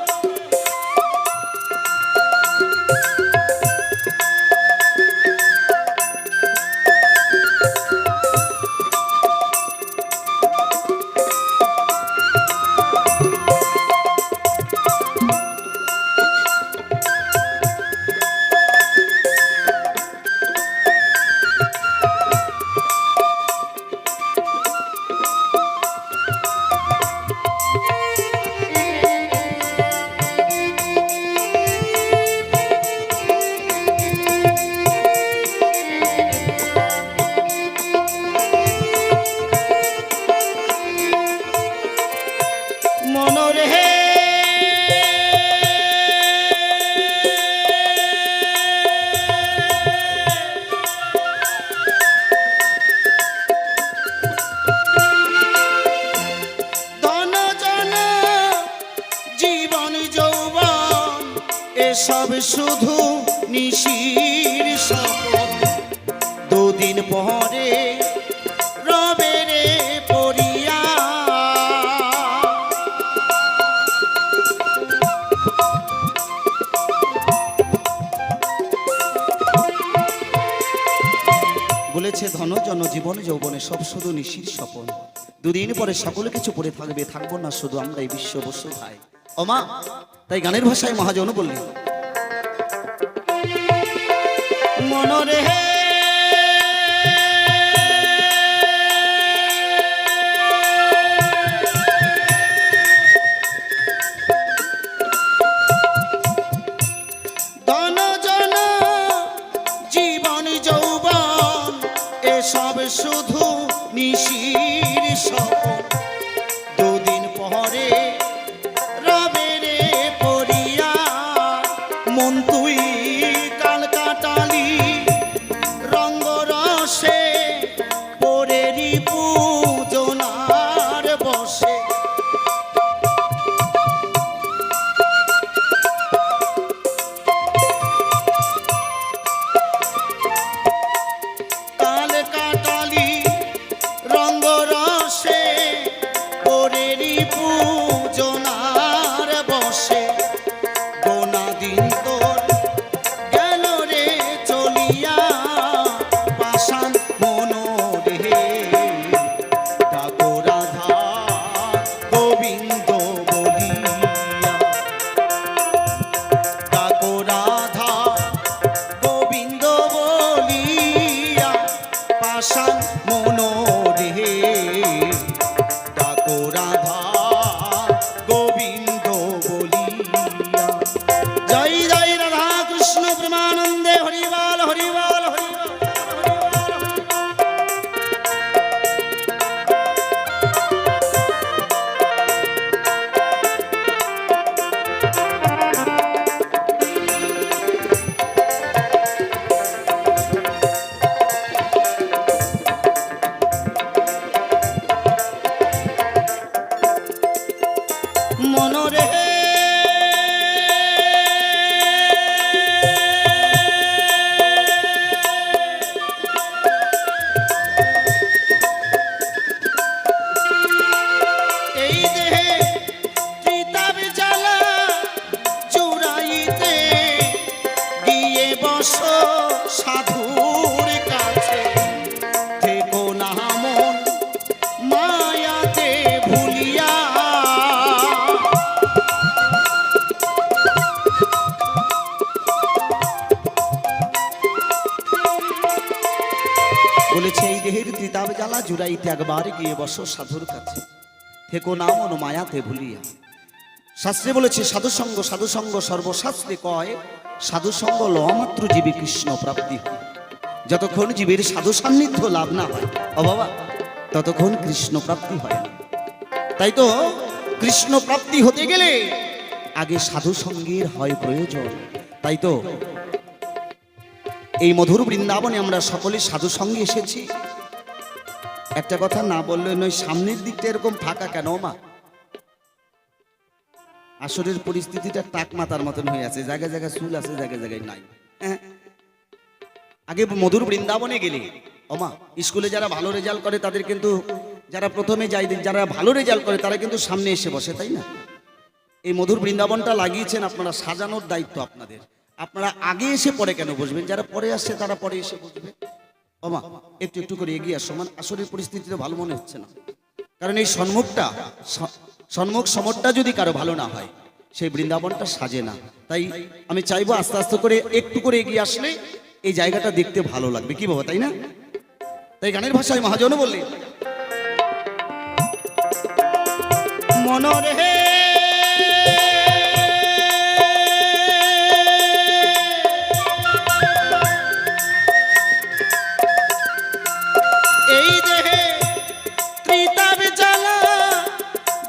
এসব শুধু নিশির স্বপন, দুদিন পরে রবে রে পড়িয়া। বলেছে ধন জন জীবন যৌবনে সব শুধু নিশির স্বপন, দুদিন পরে সকল কিছু পড়ে থাকবে, থাকবো না শুধু আমরা এই বিশ্ব বসু ভাই। ওমা, তাই গানের ভাষায় মহাজন বললেন, মনরে ধন জন জীবন যৌবন এসব শুধু নিশির স্বপন, দুদিন পরে রবে রে পড়িয়া। মন তুই কাল কাটালি রঙ্গরসে, পরেরি পূজনার বসে। কাল কাটালি রঙ্গরসে, পরেরি পূজনার বসে। গোনা দিন তোর গেল রে চলিয়া, পাষাণ মনোরে ডাকো রাধা গোবিন্দ বলিয়া। ডাকো রাধা গোবিন্দ বলিয়া, পাষাণ মনোরে ডাকো রাধা গোবিন্দ বলিয়া। জয় জয় রাধা কৃষ্ণ প্রেমানন্দে, হরিবাল হরিবাল হরিবাল। মনরে এই দেহে ত্রিতাপ জ্বালা চুরাইতে, গিয়ে বসো সাধুর কাছে। থেকো না মন মায়াতে ভুলিয়া। বলেছে এই দেহের ত্রিতাপ জ্বালা জুড়াইতে একবার গিয়ে বসো সাধুর কাছে, থেকো না মন মায়াতে ভুলিয়া। শাস্ত্রে বলেছে সাধুসঙ্গ সাধুসঙ্গ সর্বশাস্ত্রে কয়, সাধুসঙ্গ লওয়া মাত্র জীবে কৃষ্ণ প্রাপ্তি হয়। যতক্ষণ জীবের সাধু সান্নিধ্য লাভ না হয় ও বাবা, ততক্ষণ কৃষ্ণ প্রাপ্তি হয় না। তাই তো কৃষ্ণ প্রাপ্তি হতে গেলে আগে সাধু সঙ্গের হয় প্রয়োজন। তাই তো এই মধুর বৃন্দাবনে আমরা সকলে সাধু সঙ্গে এসেছি। একটা কথা না বললে নয়, সামনের দিকটা এরকম ফাঁকা কেন মা? আসরের পরিস্থিতিটা টাক মাতার মতন হয়ে আছে, জায়গায় জায়গায় চুল আছে, জায়গায় জায়গায় নাই। আগে মধুর বৃন্দাবনে গেলে ওমা, স্কুলে যারা ভালো রেজাল্ট করে তাদের কিন্তু, যারা প্রথমে যায়, যারা ভালো রেজাল্ট করে তারা কিন্তু সামনে এসে বসে, তাই না? এই মধুর বৃন্দাবনটা লাগিয়েছেন আপনারা, সাজানোর দায়িত্ব আপনাদের। আপনারা আগে এসে পরে কেন বসবেন? যারা পরে আসছে তারা পরে এসে বসবে। ওমা, একটু একটু করে এগিয়ে আসো। আসরের পরিস্থিতিটা ভালো মনে হচ্ছে না, কারণ এই সম্মুখ সমরটা যদি কারো ভালো না হয়, সেই বৃন্দাবনটা সাজে না। তাই আমি চাইবো আস্তে আস্তে করে একটু করে এগিয়ে আসলে এই জায়গাটা দেখতে ভালো লাগবে, কি বাবা, তাই না? তাই গানের ভাষায় মহাজন বললেন, মনরে এই দেহে ত্রিতাপ জ্বালা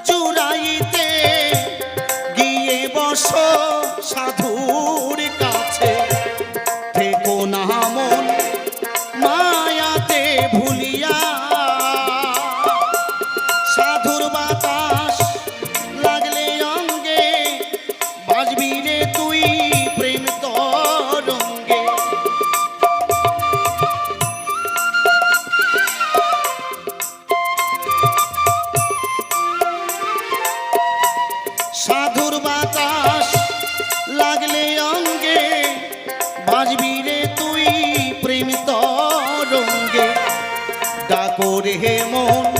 জুড়াইতে, গিয়ে বসো সাধুর কাছে। থেকো না মন মায়াতে ভুলিয়া, সাধুর বাতাস ডাকো রে মন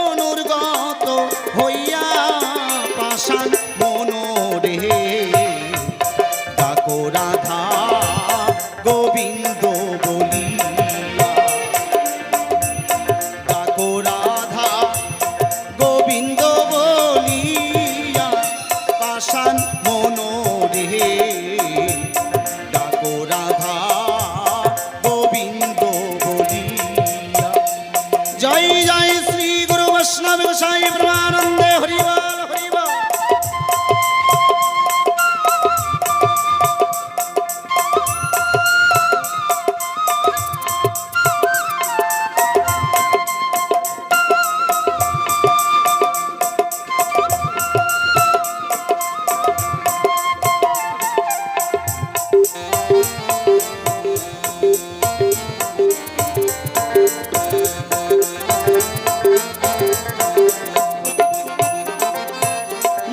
অনুর্গত হইয়া পাষাণ মনোরে ডাকো রাধা গোবিন্দ বলিয়া ডাকো রাধা গোবিন্দ বলিয়া পাষাণ মনোরে ডাকো রাধা গোবিন্দ বলিয়া। জয় জয় শ্রী গুরু বৈষ্ণব গোসাই ব্রহ্মানন্দে হরিবল হরিবল।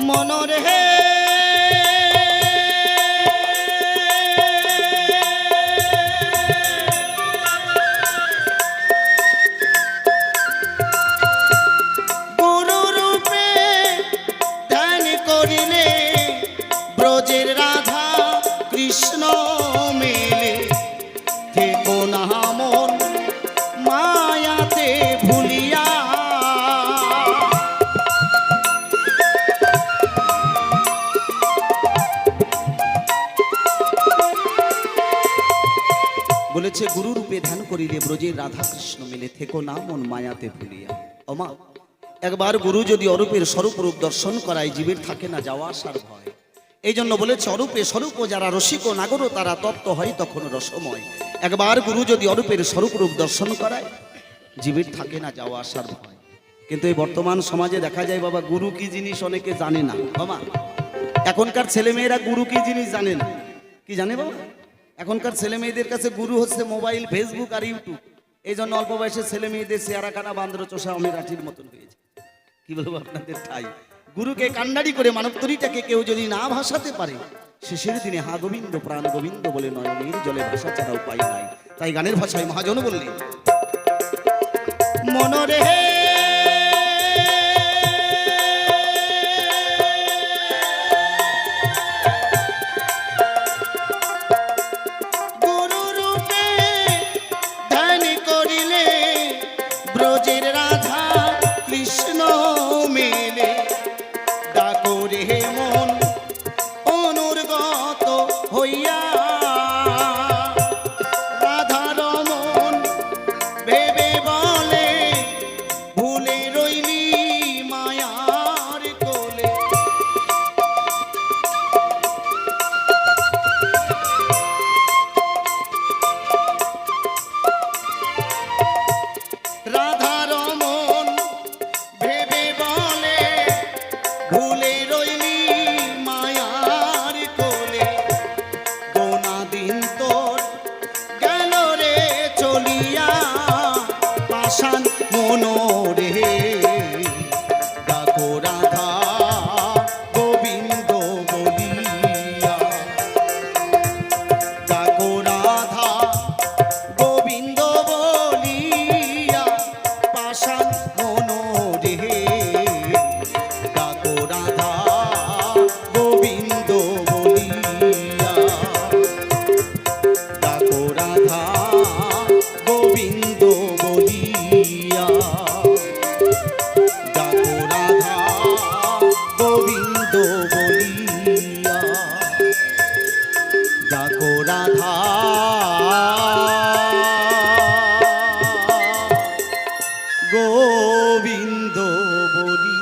মনরে গুরু রূপে ধ্যান করিলে ব্রজের রাধা কৃষ্ণ মেলে থেকো না মন মায়াতে ভুলিয়া। বলেছে গুরু রূপে ধ্যান করিলে ব্রজের রাধা কৃষ্ণ মিলে থেকো না মন মায়াতে ভুলিয়া। ওমা একবার গুরু যদি অরূপের স্বরূপ রূপ দর্শন করায় জীবের থাকে না যাওয়া আসার ভয়। এই জন্য বলেছে অরূপে স্বরূপ যারা রসিক নাগর তারা তত্ত্ব হয় তখন রসময়। একবার গুরু যদি অরূপের স্বরূপ রূপ দর্শন করায় জীবের থাকে না যাওয়া আসার ভয়। কিন্তু এই বর্তমান সমাজে দেখা যায় বাবা গুরু কি জিনিস অনেকে জানে না। বাবা এখনকার ছেলেমেয়েরা গুরু কি জিনিস জানে না। কি জানে বাবা? এখনকার ছেলে মেয়েদের কাছে গুরু হচ্ছে মোবাইল, ফেসবুক আর ইউটিউব। এই জন্য অল্প বয়সের ছেলে মেয়েদের চেয়ারাখানা বান্দ্র চোষা অমের আঠির মতন হয়েছে। কি বলবো আপনাদের ঠাই গুরুকে কান্ডারি করে মানব তরীটাকে কেউ যদি না ভাসাতে পারে শেষের দিনে হা গোবিন্দ প্রাণ গোবিন্দ বলে নয়নের জলে ভাষা ছাড়া উপায় নাই। তাই গানের ভাষায় মহাজন বললেন মনরে ব্রজের রাধা কৃষ্ণ মেলে ডাকো রে মন অনুর্গত হইয়া রাধার মন ভেবে বলে ভুলে রইলি মায়ার কোলে। রাধার মন ভেবে বলে ভুলে রইলি মায়ার কোলে। গোনা দিন তোর গেল রে চলিয়া পাষাণ মনোরে ডাকো রাধা গোবিন্দ বলিয়া ডাকো রাধা গোবিন্দ বলিয়া পাষাণ মনোরে ডাকো রাধা গোবিন্দ বলিয়া ডাকো রাধা গোবিন্দ বলিয়া ডাকো রাধা গোবিন্দ বলিয়া ডাকো রাধা গোবিন্দ বলি।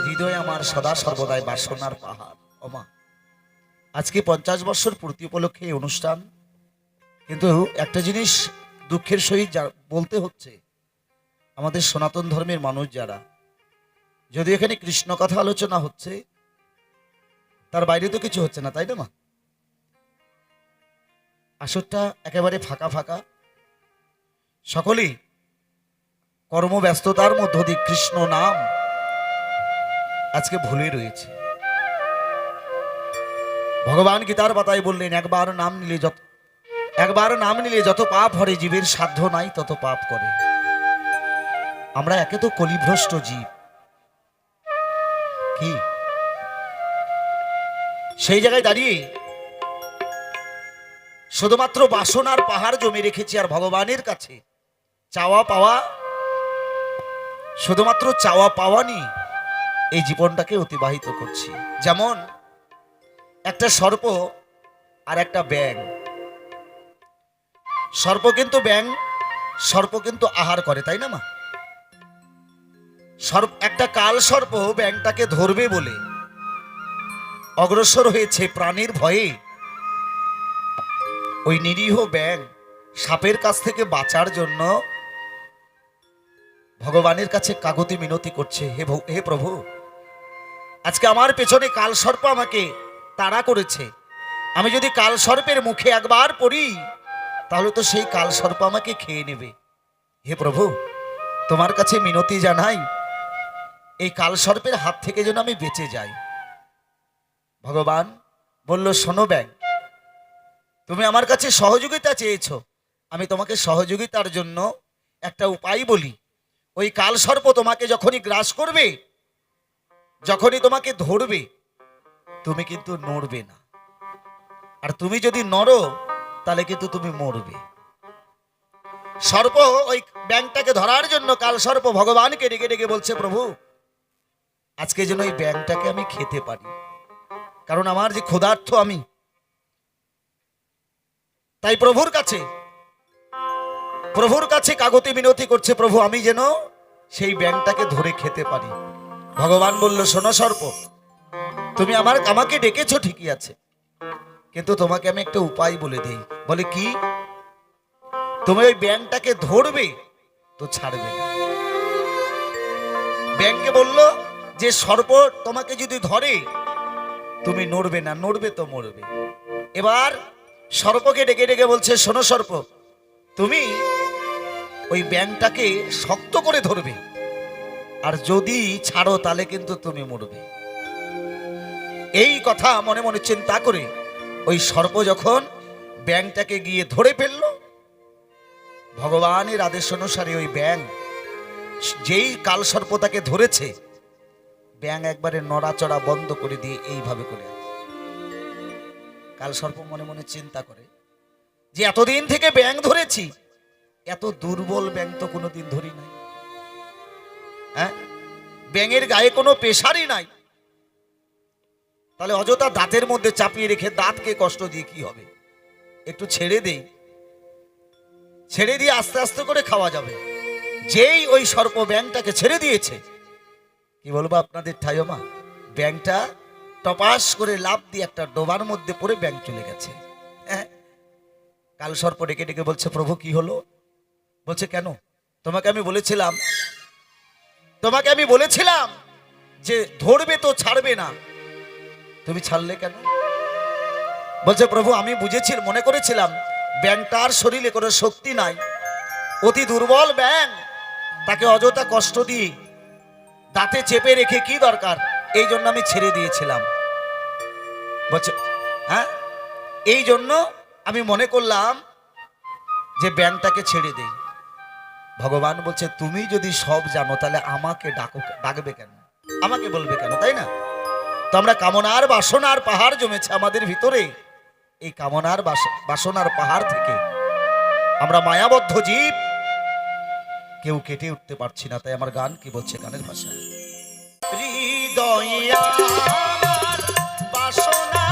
হৃদয় আমার সদা সর্বদাই বাসনার পাহাড়। ওমা আজকে 50 বছর পূর্তি উপলক্ষে এই অনুষ্ঠান। কিন্তু একটা জিনিস দুঃখের সহিত বলতে হচ্ছে আমাদের সনাতন ধর্মের মানুষ যারা, যদি এখানে কৃষ্ণ কথা আলোচনা হচ্ছে তার বাইরে তো কিছু হচ্ছে না, তাই না মা? আসরটা একেবারে ফাঁকা ফাঁকা, সকলেই কর্মব্যস্ততার মধ্য দিয়ে কৃষ্ণ নাম আজকে ভুলে রয়েছে। ভগবান গীতার পাতায় বললেন একবার নাম নিলে যত পাপ হরে, জীবের সাধ্য নাই তত পাপ করে। আমরা একে তো কলিভ্রষ্ট জীব, কি সেই জায়গায় দাঁড়িয়ে শুধুমাত্র বাসনার পাহাড় জমে রেখেছি, আর ভগবানের কাছে চাওয়া পাওয়া, শুধুমাত্র চাওয়া পাওয়া নিয়ে এই জীবনটাকে অতিবাহিত করছি। যেমন একটা সর্প আর একটা ব্যাঙ। সর্প কিন্তু আহার করে, তাই না মা? একটা কাল সর্প ব্যাঙটাকে ধরবে বলে অগ্রসর হয়েছে প্রাণীর ভয়ে। ওই নিরীহ ব্যাঙ সাপের কাছ থেকে বাঁচার জন্য ভগবানের কাছে কাগতি মিনতি করছে, হে প্রভু, আজকে আমার পেছনে কাল সর্প আমাকে তাড়া করেছে, আমি যদি কাল সর্পের মুখে একবার পড়ি তাহলে তো সেই কাল সর্প আমাকে খেয়ে নেবে। হে প্রভু, তোমার কাছে মিনতি জানাই, এই কাল সর্পের হাত থেকে যেন আমি বেঁচে যাই। ভগবান বলল, শোনো ব্যাঙ, তুমি আমার কাছে সহযোগিতা চেয়েছো, আমি তোমাকে সহযোগিতার জন্য একটা উপায় বলি। ওই কাল সর্প তোমাকে যখনই গ্রাস করবে, যখনই তোমাকে ধরবে, তুমি কিন্তু নড়বে না, আর তুমি যদি নড়ো তাহলে কিন্তু তুমি মরবে। সর্প ওই ব্যাঙটাকে ধরার জন্য কাল সর্প ভগবানকে ডেকে ডেকে বলছে, প্রভু, আজকে যেন ওই ব্যাঙটাকে আমি খেতে পারি, কারণ আমার যে ক্ষুধার্ত আমি, তাই প্রভুর কাছে কাগতি মিনতি করছে, প্রভু, আমি যেন সেই ব্যাঙটাকে ধরে খেতে পারি। ভগবান বলল, শোনো সর্প, তুমি আমাকে ডেকেছো ঠিকই আছে, কিন্তু তোমাকে আমি একটা উপায় বলে দেই। বলে, কি? তুমি ওই ব্যাঙটাকে ধরবে তো ছাড়বে না। ব্যাঙকে বলল যে সর্প তোমাকে যদি ধরে তুমি নড়বে না, নড়বে তো মরবে। এবার সর্পকে ডেকে ডেকে বলছে, শোনো সর্প, তুমি ওই ব্যাঙটাকে শক্ত করে ধরবে, আর যদি ছাড়ো তাহলে কিন্তু তুমি মরবে। এই কথা মনে মনে চিন্তা করে ওই সর্প যখন ব্যাঙটাকে গিয়ে ধরে ফেলল, ভগবানের আদেশ অনুসারে ওই ব্যাঙ, যেই কাল সর্প তাকে ধরেছে, ব্যাঙ একবারে নড়াচড়া বন্ধ করে দিয়ে এইভাবে করে আছে। কাল সর্প মনে মনে চিন্তা করে যে এতদিন থেকে ব্যাঙ ধরেছি, এত দুর্বল ব্যাঙ তো কোনোদিন ধরি নাই। হ্যাঁ, ব্যাঙের গায়ে কোনো পেশারই নাই, তাহলে অযথা দাঁতের মধ্যে চাপিয়ে রেখে দাঁতকে কষ্ট দিয়ে কি হবে? একটু ছেড়ে দেই, ছেড়ে দিয়ে আস্তে আস্তে করে খাওয়া যাবে। যেই ওই সর্প ব্যাঙটাকে ছেড়ে দিয়েছে, কি বলবো আপনাদের ঠাইমা, ব্যাঙটা টপাস করে লাফ দিয়ে একটা ডোবার মধ্যে পড়ে ব্যাঙ চলে গেছে। হ্যাঁ, কাল সর্প ডেকে ডেকে বলছে, প্রভু কি হলো? বলছে, কেন? তোমাকে আমি বলেছিলাম যে ধরবে তো ছাড়বে না, তুমি ছাড়লে কেন? বলছে, প্রভু, আমি মনে করেছিলাম ব্যাঙটার শরীরে কোনো শক্তি নাই, অতি দুর্বল ব্যাঙ, তাকে অযথা কষ্ট দিয়ে দাঁতে চেপে রেখে কি দরকার, এই জন্য আমি ছেড়ে দিয়েছিলাম। বলছে, হ্যাঁ, এই জন্য আমি মনে করলাম যে ব্যাঙটাকে ছেড়ে দেই। ভগবান বলছে, তুমি যদি সব জানো তাহলে আমাকে ডাকবে কেন, আমাকে বলবে কেন, তাই না? তো আমরা কামনার বাসনার পাহাড় জমেছে আমাদের ভিতরে, এই কামনার বাসনার পাহাড় থেকে আমরা মায়াবদ্ধ জীব, কেউ কেটে উঠতে পারছি না। তাই আমার গান কি বলছে, গানের ভাষায়, হৃদয়া বাসনার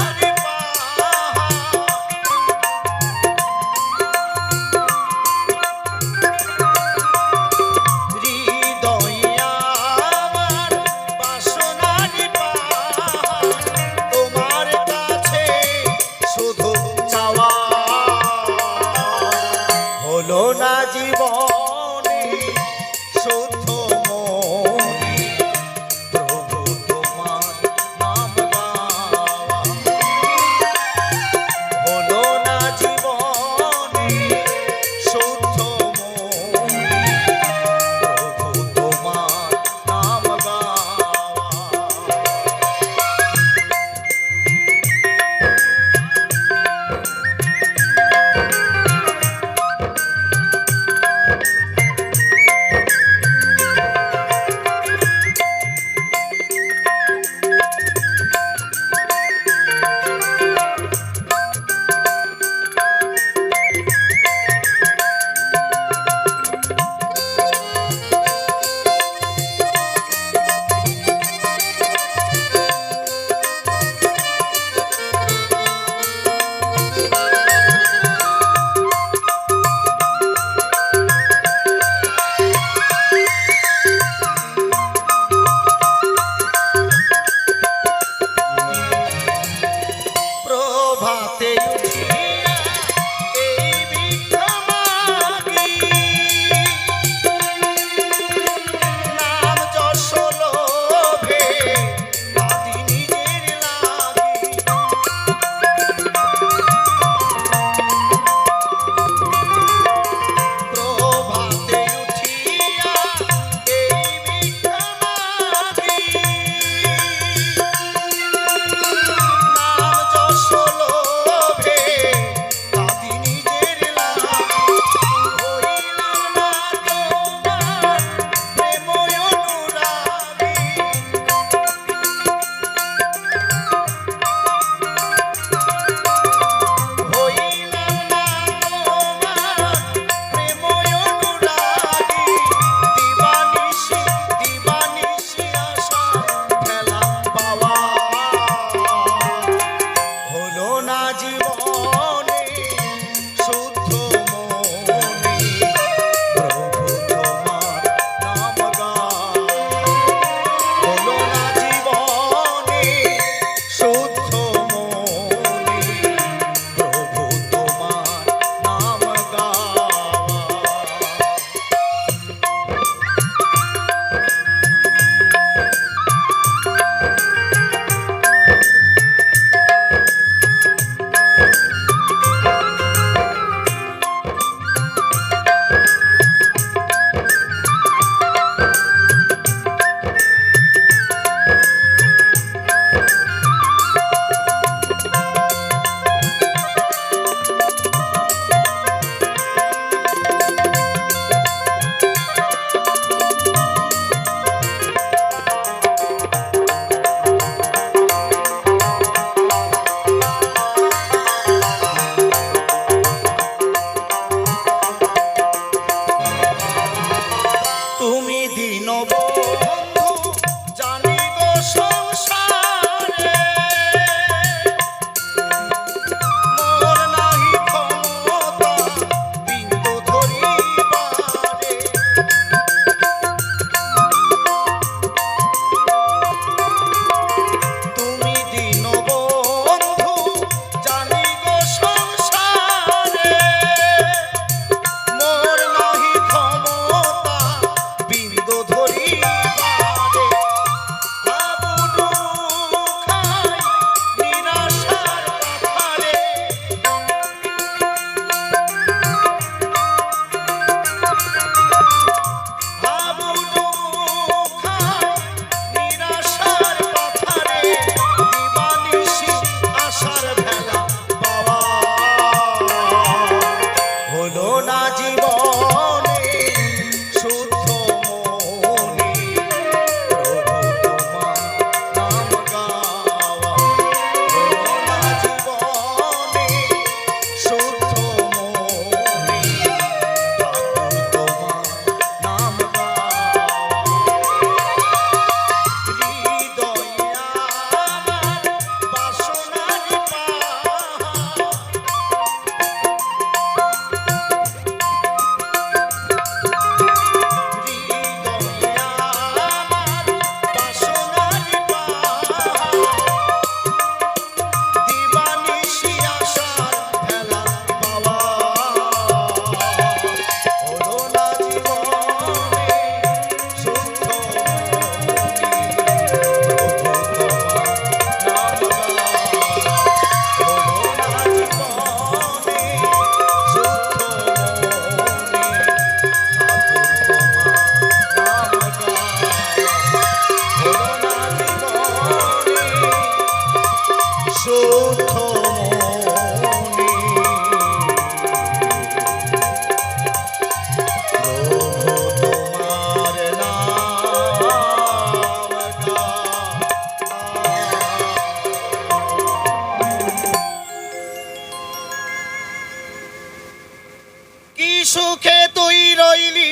তুই রইলি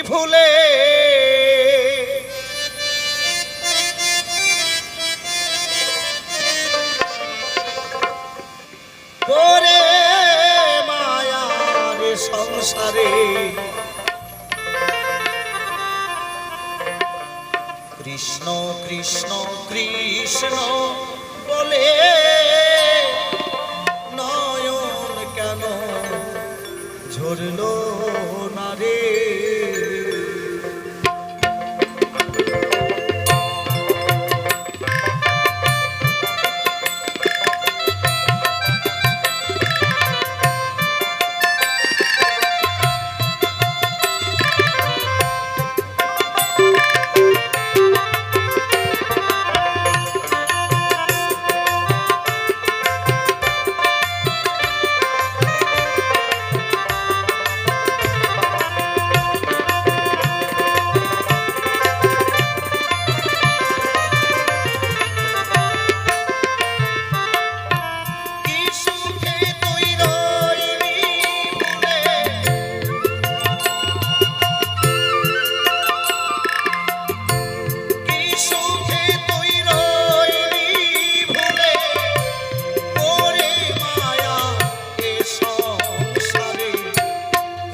ভুলে করে মায়ার সংসারে কৃষ্ণ কৃষ্ণ কৃষ্ণ বলে নয়ন কেন ঝরলো না রে।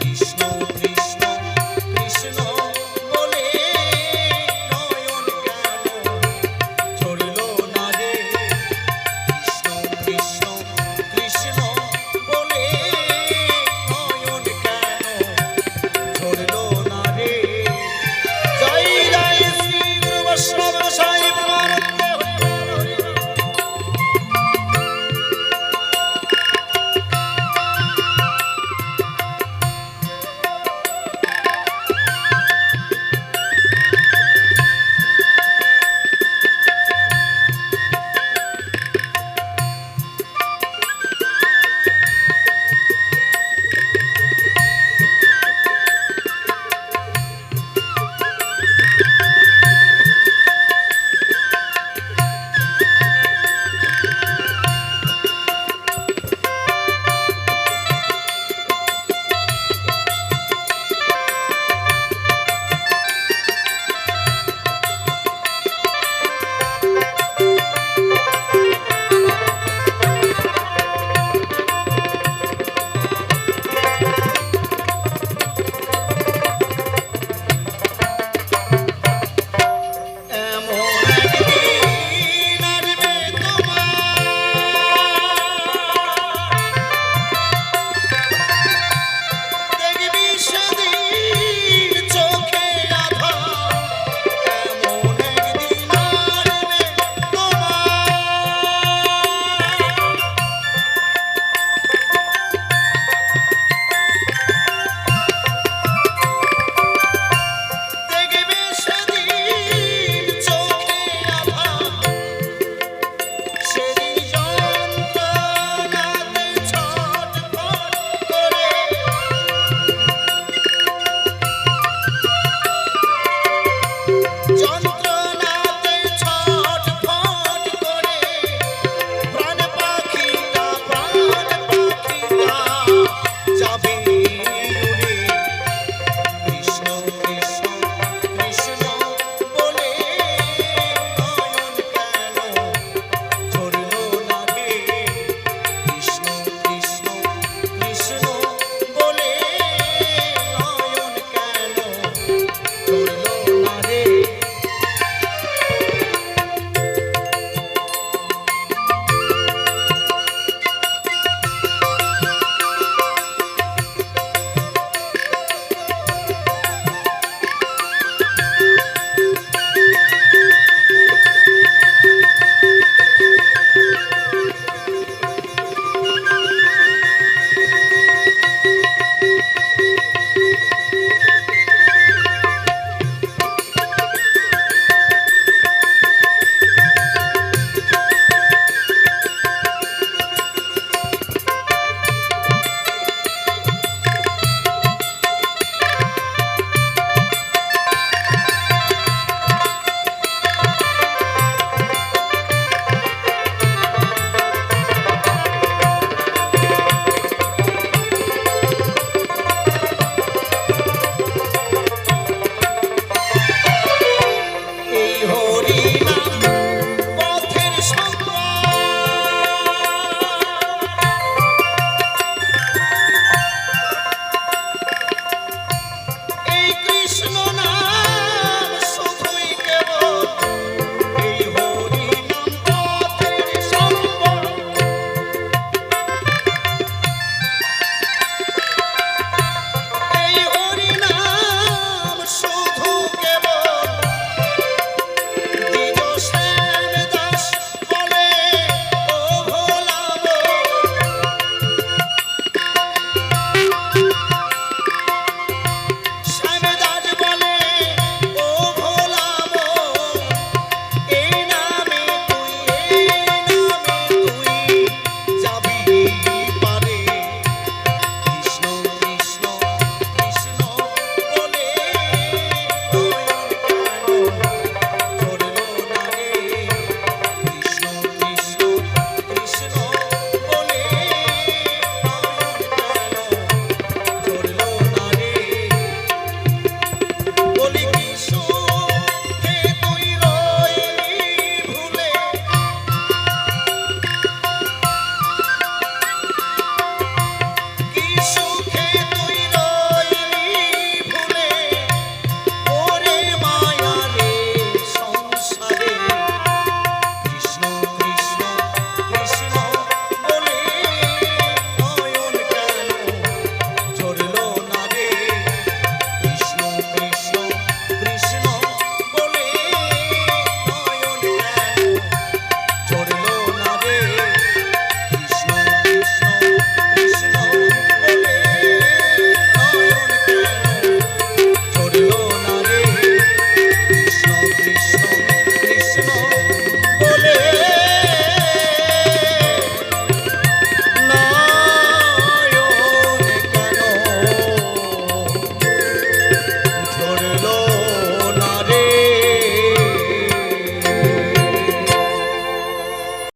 কৃষ্ণ